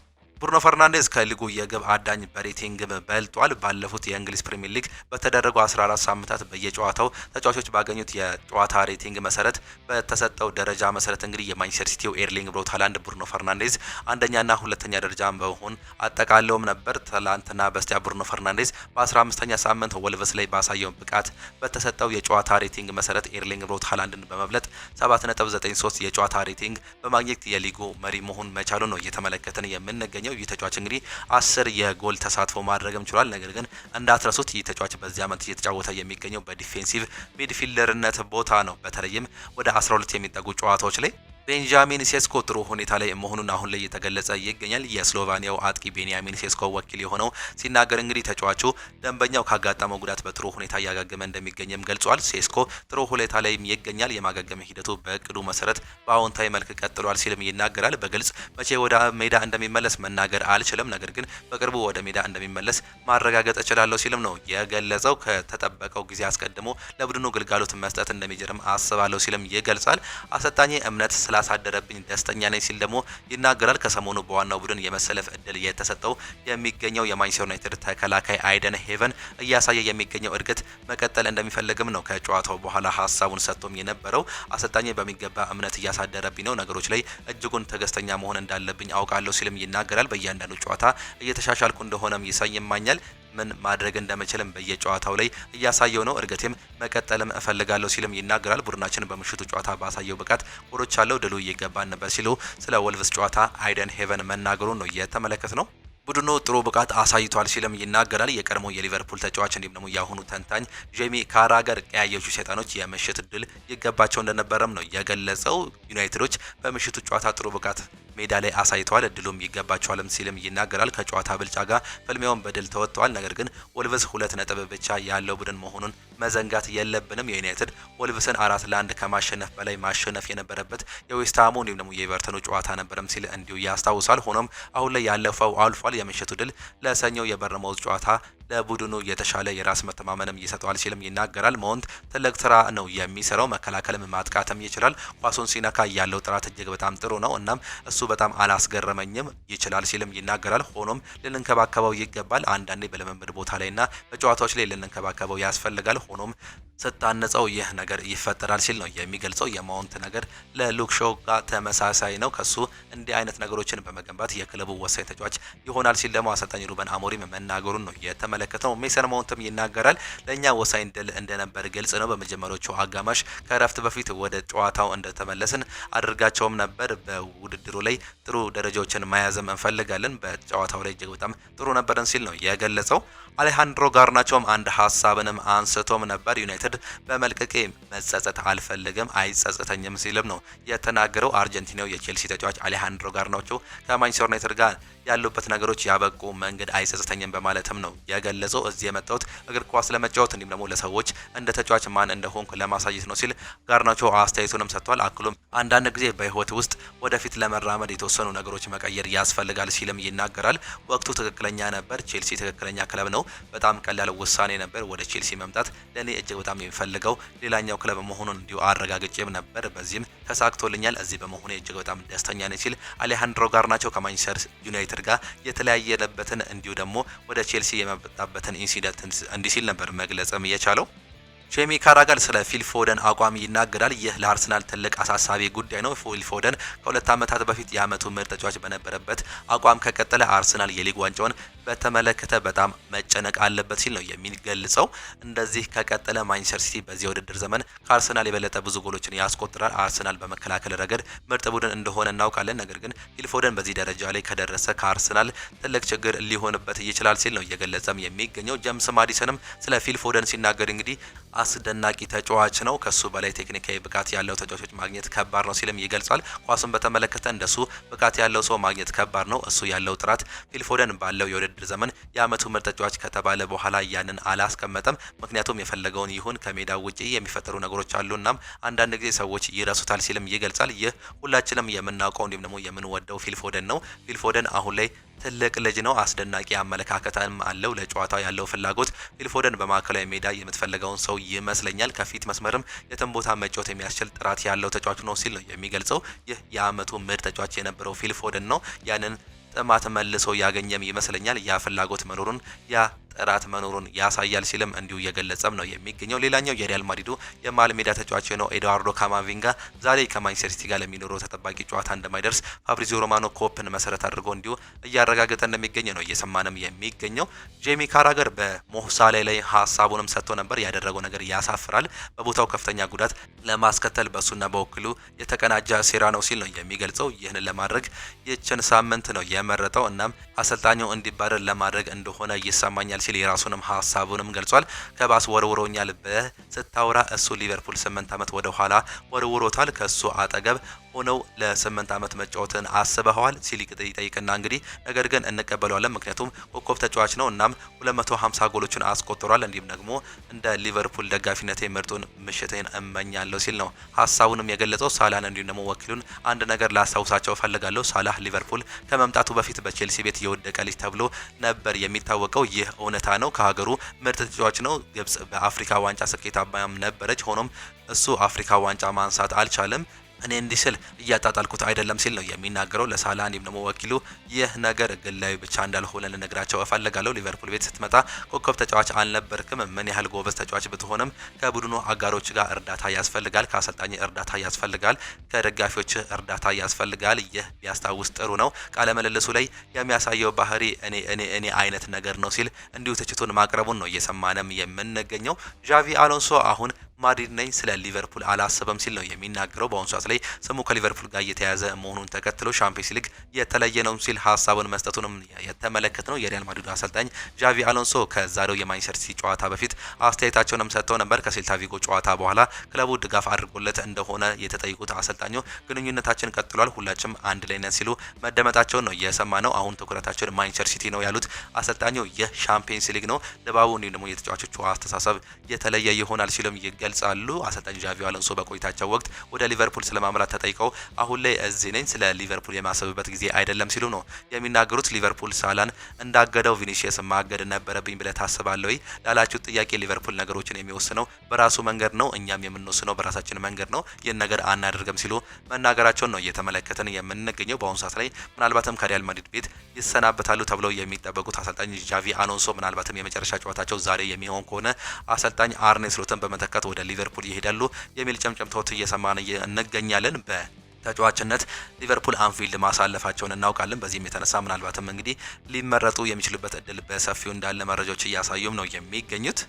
ብሩኖ ፈርናንዴዝ ከሊጉ የግብ አዳኝ በሬቲንግም በልጧል። ባለፉት የእንግሊዝ ፕሪሚየር ሊግ በተደረጉ 14 ሳምንታት በየጨዋታው ተጫዋቾች ባገኙት የጨዋታ ሬቲንግ መሰረት በተሰጠው ደረጃ መሰረት እንግዲህ የማንቸስተር ሲቲው ኤርሊንግ ብራውት ሃላንድ ብሩኖ ፈርናንዴዝ አንደኛና ሁለተኛ ደረጃ በመሆን አጠቃለውም ነበር። ትላንትና በስቲያ ብሩኖ ፈርናንዴዝ በ15ኛ ሳምንት ወልቭስ ላይ ባሳየው ብቃት በተሰጠው የጨዋታ ሬቲንግ መሰረት ኤርሊንግ ብራውት ሃላንድን በመብለጥ 7.93 የጨዋታ ሬቲንግ በማግኘት የሊጉ መሪ መሆን መቻሉ ነው እየተመለከትን የምንገኘው። ይህ ተጫዋች እንግዲህ 10 የጎል ተሳትፎ ማድረግም ችሏል። ነገር ግን እንዳትረሱት ይህ ተጫዋች በዚህ ዓመት እየተጫወተ የሚገኘው በዲፌንሲቭ ሚድፊልደርነት ቦታ ነው። በተለይም ወደ 12 የሚጠጉ ጨዋታዎች ላይ ቤንጃሚን ሴስኮ ጥሩ ሁኔታ ላይ መሆኑን አሁን ላይ እየተገለጸ ይገኛል። የስሎቫኒያው አጥቂ ቤንያሚን ሴስኮ ወኪል የሆነው ሲናገር እንግዲህ ተጫዋቹ ደንበኛው ካጋጠመው ጉዳት በጥሩ ሁኔታ እያገገመ እንደሚገኝም ገልጿል። ሴስኮ ጥሩ ሁኔታ ላይ ይገኛል። የማገገም ሂደቱ በእቅዱ መሰረት በአዎንታዊ መልክ ቀጥሏል ሲልም ይናገራል። በግልጽ መቼ ወደ ሜዳ እንደሚመለስ መናገር አልችልም፣ ነገር ግን በቅርቡ ወደ ሜዳ እንደሚመለስ ማረጋገጥ እችላለሁ ሲልም ነው የገለጸው። ከተጠበቀው ጊዜ አስቀድሞ ለቡድኑ ግልጋሎት መስጠት እንደሚጀርም አስባለሁ ሲልም ይገልጻል። አሰልጣኝ እምነት ስላሳደረብኝ ደስተኛ ነኝ ሲል ደግሞ ይናገራል። ከሰሞኑ በዋናው ቡድን የመሰለፍ እድል የተሰጠው የሚገኘው የማንቸስተር ዩናይትድ ተከላካይ አይደን ሄቨን እያሳየ የሚገኘው እድገት መቀጠል እንደሚፈልግም ነው ከጨዋታው በኋላ ሀሳቡን ሰጥቶም የነበረው። አሰልጣኝ በሚገባ እምነት እያሳደረብኝ ነው፣ ነገሮች ላይ እጅጉን ትዕግስተኛ መሆን እንዳለብኝ አውቃለሁ ሲልም ይናገራል። በእያንዳንዱ ጨዋታ እየተሻሻልኩ እንደሆነም ይሰማኛል፣ ምን ማድረግ እንደምችልም በየጨዋታው ላይ እያሳየው ነው፣ እርግጤም መቀጠልም እፈልጋለሁ ሲልም ይናገራል። ቡድናችን በምሽቱ ጨዋታ ባሳየው ብቃት ኮሮች አለው ድሉ ይገባን ነበር ሲሉ ስለ ወልቭስ ጨዋታ አይደን ሄቨን መናገሩን ነው የተመለከት ነው። ቡድኑ ጥሩ ብቃት አሳይቷል ሲልም ይናገራል። የቀድሞ የሊቨርፑል ተጫዋች እንዲሁም ደግሞ የአሁኑ ተንታኝ ጄሚ ካራገር ቀያዮቹ ሰይጣኖች የምሽት ድል ይገባቸው እንደነበረም ነው የገለጸው። ዩናይትዶች በምሽቱ ጨዋታ ጥሩ ብቃት ሜዳ ላይ አሳይተዋል፣ እድሉም ይገባቸዋልም ሲልም ይናገራል። ከጨዋታ ብልጫ ጋር ፍልሚያውን በድል ተወጥተዋል። ነገር ግን ወልቭስ 2 ነጥብ ብቻ ያለው ቡድን መሆኑን መዘንጋት የለብንም። የዩናይትድ ወልቭስን 4-1 ከማሸነፍ በላይ ማሸነፍ የነበረበት የዌስትሃሙ እንዲሁም ደግሞ የኤቨርተኑ ጨዋታ ነበርም ሲል እንዲሁ ያስታውሳል። ሆኖም አሁን ላይ ያለፈው አልፏል። የምሽቱ ድል ለሰኞው የበርንማውዝ ጨዋታ ለቡድኑ የተሻለ የራስ መተማመንም ይሰጠዋል ሲልም ይናገራል። ማውንት ትልቅ ስራ ነው የሚሰራው፣ መከላከልም ማጥቃትም ይችላል። ኳሱን ሲነካ ያለው ጥራት እጅግ በጣም ጥሩ ነው። እናም እሱ በጣም አላስገረመኝም ይችላል ሲልም ይናገራል። ሆኖም ልንንከባከበው ይገባል። አንዳንዴ በልምምድ ቦታ ላይና በጨዋታዎች ላይ ልንንከባከበው ያስፈልጋል። ሆኖም ስታነጸው ይህ ነገር ይፈጠራል ሲል ነው የሚገልጸው። የማውንት ነገር ለሉክ ሾው ጋር ተመሳሳይ ነው። ከሱ እንዲህ አይነት ነገሮችን በመገንባት የክለቡ ወሳኝ ተጫዋች ይሆናል ሲል ደግሞ አሰልጣኝ ሩበን አሞሪም መናገሩን ነው የተመለከተው። ሜሰን ማውንትም ይናገራል። ለእኛ ወሳኝ ድል እንደነበር ግልጽ ነው። በመጀመሪያዎቹ አጋማሽ ከረፍት በፊት ወደ ጨዋታው እንደተመለስን አድርጋቸውም ነበር። በውድድሩ ላይ ጥሩ ደረጃዎችን መያዝም እንፈልጋለን። በጨዋታው ላይ እጅግ በጣም ጥሩ ነበርን ሲል ነው የገለጸው። አሌሃንድሮ ጋርናቾም አንድ ሀሳብንም አንስቶም ነበር። ዩናይትድ በመልቀቄ መጸጸት አልፈልግም፣ አይጸጸተኝም ሲልም ነው የተናገረው። አርጀንቲናው የቼልሲ ተጫዋች አሌሃንድሮ ጋርናቾ ከማንቸስተር ዩናይትድ ጋር ያሉበት ነገሮች ያበቁ መንገድ አይጸጸተኝም በማለትም ነው የገለጸው። እዚህ የመጣሁት እግር ኳስ ለመጫወት እንዲሁም ደግሞ ለሰዎች እንደ ተጫዋች ማን እንደሆንኩ ለማሳየት ነው ሲል ጋርናቾ አስተያየቱንም ሰጥቷል። አክሎም አንዳንድ ጊዜ በህይወት ውስጥ ወደፊት ለመራመድ የተወሰኑ ነገሮች መቀየር ያስፈልጋል ሲልም ይናገራል። ወቅቱ ትክክለኛ ነበር። ቼልሲ ትክክለኛ ክለብ ነው። በጣም ቀላል ውሳኔ ነበር ወደ ቼልሲ መምጣት። ለእኔ እጅግ በጣም የሚፈልገው ሌላኛው ክለብ መሆኑን እንዲሁ አረጋግጬም ነበር። በዚህም ተሳክቶልኛል። እዚህ በመሆኔ እጅግ በጣም ደስተኛ ነኝ ሲል አሌሃንድሮ ጋርናቾ ከማንቸስተር ዩናይትድ ጋር የተለያየለበትን እንዲሁ ደግሞ ወደ ቼልሲ የመጣበትን ኢንሲደንት እንዲህ ሲል ነበር መግለጽም የቻለው። ጄሚ ካራጋል ስለ ፊል ፎደን አቋም ይናገራል። ይህ ለአርሰናል ትልቅ አሳሳቢ ጉዳይ ነው። ፊል ፎደን ከ2 ዓመታት በፊት የአመቱ ምርጥ ተጫዋች በነበረበት አቋም ከቀጠለ አርሰናል የሊግ ዋንጫውን በተመለከተ በጣም መጨነቅ አለበት ሲል ነው የሚገልጸው። እንደዚህ ከቀጠለ ማንቸስተር ሲቲ በዚህ ውድድር ዘመን ከአርሰናል የበለጠ ብዙ ጎሎችን ያስቆጥራል። አርሰናል በመከላከል ረገድ ምርጥ ቡድን እንደሆነ እናውቃለን። ነገር ግን ፊል ፎደን በዚህ ደረጃ ላይ ከደረሰ ከአርሰናል ትልቅ ችግር ሊሆንበት ይችላል ሲል ነው እየገለጸም የሚገኘው። ጄምስ ማዲሰንም ስለ ፊል ፎደን ሲናገር እንግዲህ አስደናቂ ተጫዋች ነው፣ ከሱ በላይ ቴክኒካዊ ብቃት ያለው ተጫዋቾች ማግኘት ከባድ ነው ሲልም ይገልጻል። ኳሱን በተመለከተ እንደሱ ብቃት ያለው ሰው ማግኘት ከባድ ነው። እሱ ያለው ጥራት ፊል ፎደን ባለው የውድድር ዘመን የአመቱ ምርጥ ተጫዋች ከተባለ በኋላ ያንን አላስቀመጠም። ምክንያቱም የፈለገውን ይሁን ከሜዳው ውጪ የሚፈጠሩ ነገሮች አሉ። እናም አንዳንድ ጊዜ ሰዎች ይረሱታል ሲልም ይገልጻል። ይህ ሁላችንም የምናውቀው እንዲሁም ደግሞ የምንወደው ፊል ፎደን ነው። ፊል ፎደን አሁን ላይ ትልቅ ልጅ ነው። አስደናቂ አመለካከትም አለው። ለጨዋታው ያለው ፍላጎት ፊል ፎደን በማዕከላዊ ሜዳ የምትፈልገውን ሰው ይመስለኛል። ከፊት መስመርም የትም ቦታ መጫወት የሚያስችል ጥራት ያለው ተጫዋች ነው ሲል ነው የሚገልጸው። ይህ የአመቱ ምርጥ ተጫዋች የነበረው ፊል ፎደን ነው። ያንን ጥማት መልሶ ያገኘም ይመስለኛል። ያ ፍላጎት መኖሩን ያ ጥራት መኖሩን ያሳያል ሲልም እንዲሁ እየገለጸም ነው የሚገኘው። ሌላኛው የሪያል ማድሪዱ የመሃል ሜዳ ተጫዋች ነው ኤድዋርዶ ካማቪንጋ ዛሬ ከማንቸስተር ሲቲ ጋር ለሚኖረው ተጠባቂ ጨዋታ እንደማይደርስ ፋብሪዚዮ ሮማኖ ኮፕን መሰረት አድርጎ እንዲሁ እያረጋገጠ እንደሚገኝ ነው እየሰማንም የሚገኘው። ጄሚ ካራገር በሞሳሌ ላይ ሀሳቡንም ሰጥቶ ነበር። ያደረገው ነገር ያሳፍራል። በቦታው ከፍተኛ ጉዳት ለማስከተል በሱና በወክሉ የተቀናጀ ሴራ ነው ሲል ነው የሚገልጸው። ይህንን ለማድረግ ይችን ሳምንት ነው የመረጠው። እናም አሰልጣኙ እንዲባረር ለማድረግ እንደሆነ ይሰማኛል ሲል የራሱንም ሀሳቡንም ገልጿል። ከባስ ወርውሮኛል በስታውራ እሱ ሊቨርፑል 8 ዓመት ወደ ኋላ ወርውሮታል። ከሱ አጠገብ ሆነው ለ8 ዓመት መጫወትን አስበዋል ሲል ይጠይቅና እንግዲህ ነገር ግን እንቀበለዋለን ምክንያቱም ኮከብ ተጫዋች ነው። እናም 250 ጎሎችን አስቆጥሯል። እንዲሁም ደግሞ እንደ ሊቨርፑል ደጋፊነቴ ምርጡን ምሽቴን እመኛለሁ ሲል ነው ሀሳቡንም የገለጸው። ሳላን እንዲሁም ደግሞ ወኪሉን አንድ ነገር ላስታውሳቸው ፈልጋለሁ። ሳላህ ሊቨርፑል ከመምጣቱ በፊት በቼልሲ ቤት የወደቀ ልጅ ተብሎ ነበር የሚታወቀው። ይህ እውነታ ነው። ከሀገሩ ምርጥ ተጫዋች ነው። ግብጽ በአፍሪካ ዋንጫ ስኬታማም ነበረች። ሆኖም እሱ አፍሪካ ዋንጫ ማንሳት አልቻለም። እኔ እንዲህ ስል እያጣጣልኩት አይደለም ሲል ነው የሚናገረው። ለሳላ እንዲሁም ደግሞ ወኪሉ ይህ ነገር ግላዊ ብቻ እንዳልሆነ ልነግራቸው እፈልጋለሁ። ሊቨርፑል ቤት ስትመጣ ኮከብ ተጫዋች አልነበርክም። ምን ያህል ጎበዝ ተጫዋች ብትሆንም ከቡድኑ አጋሮች ጋር እርዳታ ያስፈልጋል፣ ከአሰልጣኝ እርዳታ ያስፈልጋል፣ ከደጋፊዎች እርዳታ ያስፈልጋል። ይህ ቢያስታውስ ጥሩ ነው። ቃለ ምልልሱ ላይ የሚያሳየው ባህሪ እኔ አይነት ነገር ነው ሲል እንዲሁ ትችቱን ማቅረቡን ነው እየሰማንም የምንገኘው። ዣቪ አሎንሶ አሁን ማድሪድ ነኝ፣ ስለ ሊቨርፑል አላስብም ሲል ነው የሚናገረው። በአሁኑ ሰዓት ላይ ስሙ ከሊቨርፑል ጋር እየተያያዘ መሆኑን ተከትሎ ሻምፒየንስ ሊግ የተለየ ነው ሲል ሀሳቡን መስጠቱንም የተመለከት ነው። የሪያል ማድሪድ አሰልጣኝ ዣቪ አሎንሶ ከዛሬው የማንቸስተር ሲቲ ጨዋታ በፊት አስተያየታቸውንም ሰጥተው ነበር። ከሴልታ ቪጎ ጨዋታ በኋላ ክለቡ ድጋፍ አድርጎለት እንደሆነ የተጠይቁት አሰልጣኙ ግንኙነታችን ቀጥሏል፣ ሁላችንም አንድ ላይ ነን ሲሉ መደመጣቸውን ነው የሰማ ነው። አሁን ትኩረታችን ማንቸስተር ሲቲ ነው ያሉት አሰልጣኙ የሻምፒየንስ ሊግ ነው ድባቡ እንዲሁም ደግሞ የተጫዋቾቹ አስተሳሰብ የተለየ ይሆናል ሲሉም ይገልጻሉ። አሰልጣኝ ዣቪ አሎንሶ በቆይታቸው ወቅት ወደ ሊቨርፑል ስለማምራት ተጠይቀው አሁን ላይ እዚህ ነኝ፣ ስለ ሊቨርፑል የማሰብበት ጊዜ አይደለም ሲሉ ነው የሚናገሩት። ሊቨርፑል ሳላን እንዳገደው ቪኒሲየስ ማገድ ነበረብኝ ብለህ ታስባለህ ወይ ላላችሁ ጥያቄ ሊቨርፑል ነገሮችን የሚወስነው በራሱ መንገድ ነው፣ እኛም የምንወስነው በራሳችን መንገድ ነው፣ ይህን ነገር አናደርግም ሲሉ መናገራቸውን ነው እየተመለከትን የምንገኘው። በአሁኑ ሰዓት ላይ ምናልባትም ከሪያል ማድሪድ ቤት ይሰናበታሉ ተብለው የሚጠበቁት አሰልጣኝ ዣቪ አሎንሶ ምናልባትም የመጨረሻ ጨዋታቸው ዛሬ የሚሆን ከሆነ አሰልጣኝ አርኔ ስሎትን በመተካት ወደ ሊቨርፑል ይሄዳሉ የሚል ጨምጨምታዎች እየሰማን እንገኛለን። ተጫዋችነት ሊቨርፑል አንፊልድ ማሳለፋቸውን እናውቃለን። በዚህም የተነሳ ምናልባትም እንግዲህ ሊመረጡ የሚችሉበት እድል በሰፊው እንዳለ መረጃዎች እያሳዩም ነው የሚገኙት።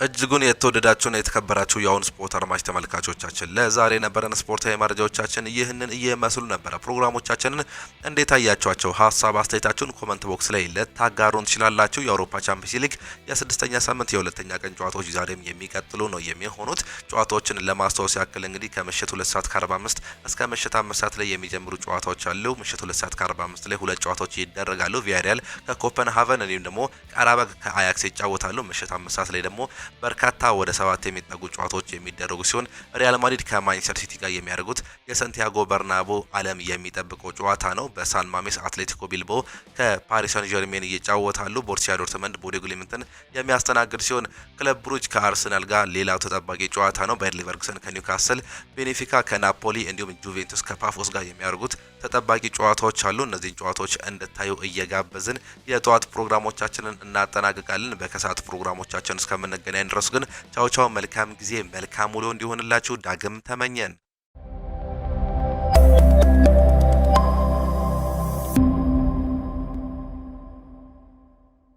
እጅጉን የተወደዳችሁና የተከበራችሁ የአሁን ስፖርት አድማጭ ተመልካቾቻችን ለዛሬ የነበረን ስፖርታዊ መረጃዎቻችን ይህንን እየመስሉ ነበረ። ፕሮግራሞቻችንን እንዴት አያችኋቸው? ሀሳብ አስተያየታችሁን ኮመንት ቦክስ ላይ ልታጋሩን ትችላላችሁ። የአውሮፓ ቻምፒየንስ ሊግ የስድስተኛ ሳምንት የሁለተኛ ቀን ጨዋታዎች ዛሬም የሚቀጥሉ ነው የሚሆኑት። ጨዋታዎችን ለማስታወስ ያክል እንግዲህ ከምሽት 2 ሰዓት ከ45 እስከ ምሽት 5 ሰዓት ላይ የሚጀምሩ ጨዋታዎች አሉ። ምሽት 2 ሰዓት ከ45 ላይ ሁለት ጨዋታዎች ይደረጋሉ። ቪያሪያል ከኮፐንሃቨን እንዲሁም ደግሞ ቀራባግ ከአያክስ ይጫወታሉ። ምሽት 5 ሰዓት ላይ ደግሞ በርካታ ወደ 7 የሚጠጉ ጨዋታዎች የሚደረጉ ሲሆን ሪያል ማድሪድ ከማንቸስተር ሲቲ ጋር የሚያደርጉት የሳንቲያጎ በርናቦ ዓለም የሚጠብቀው ጨዋታ ነው። በሳን ማሜስ አትሌቲኮ ቢልባኦ ከፓሪስ ሳን ዠርሜን እየጫወታሉ። ቦሩሲያ ዶርትመንድ ቦዴ ግሊምትን የሚያስተናግድ ሲሆን ክለብ ብሩጅ ከአርሰናል ጋር ሌላው ተጠባቂ ጨዋታ ነው። ባየር ሊቨርኩሰን ከኒውካስል፣ ቤኔፊካ ከናፖሊ እንዲሁም ጁቬንቱስ ከፓፎስ ጋር የሚያደርጉት ተጠባቂ ጨዋታዎች አሉ። እነዚህን ጨዋታዎች እንድታዩ እየጋበዝን የጠዋት ፕሮግራሞቻችንን እናጠናቅቃለን። በከሰዓት ፕሮግራሞቻችን እስከምንገናኝ ድረስ ግን ቻው ቻው፣ መልካም ጊዜ፣ መልካም ውሎ እንዲሆንላችሁ ዳግም ተመኘን።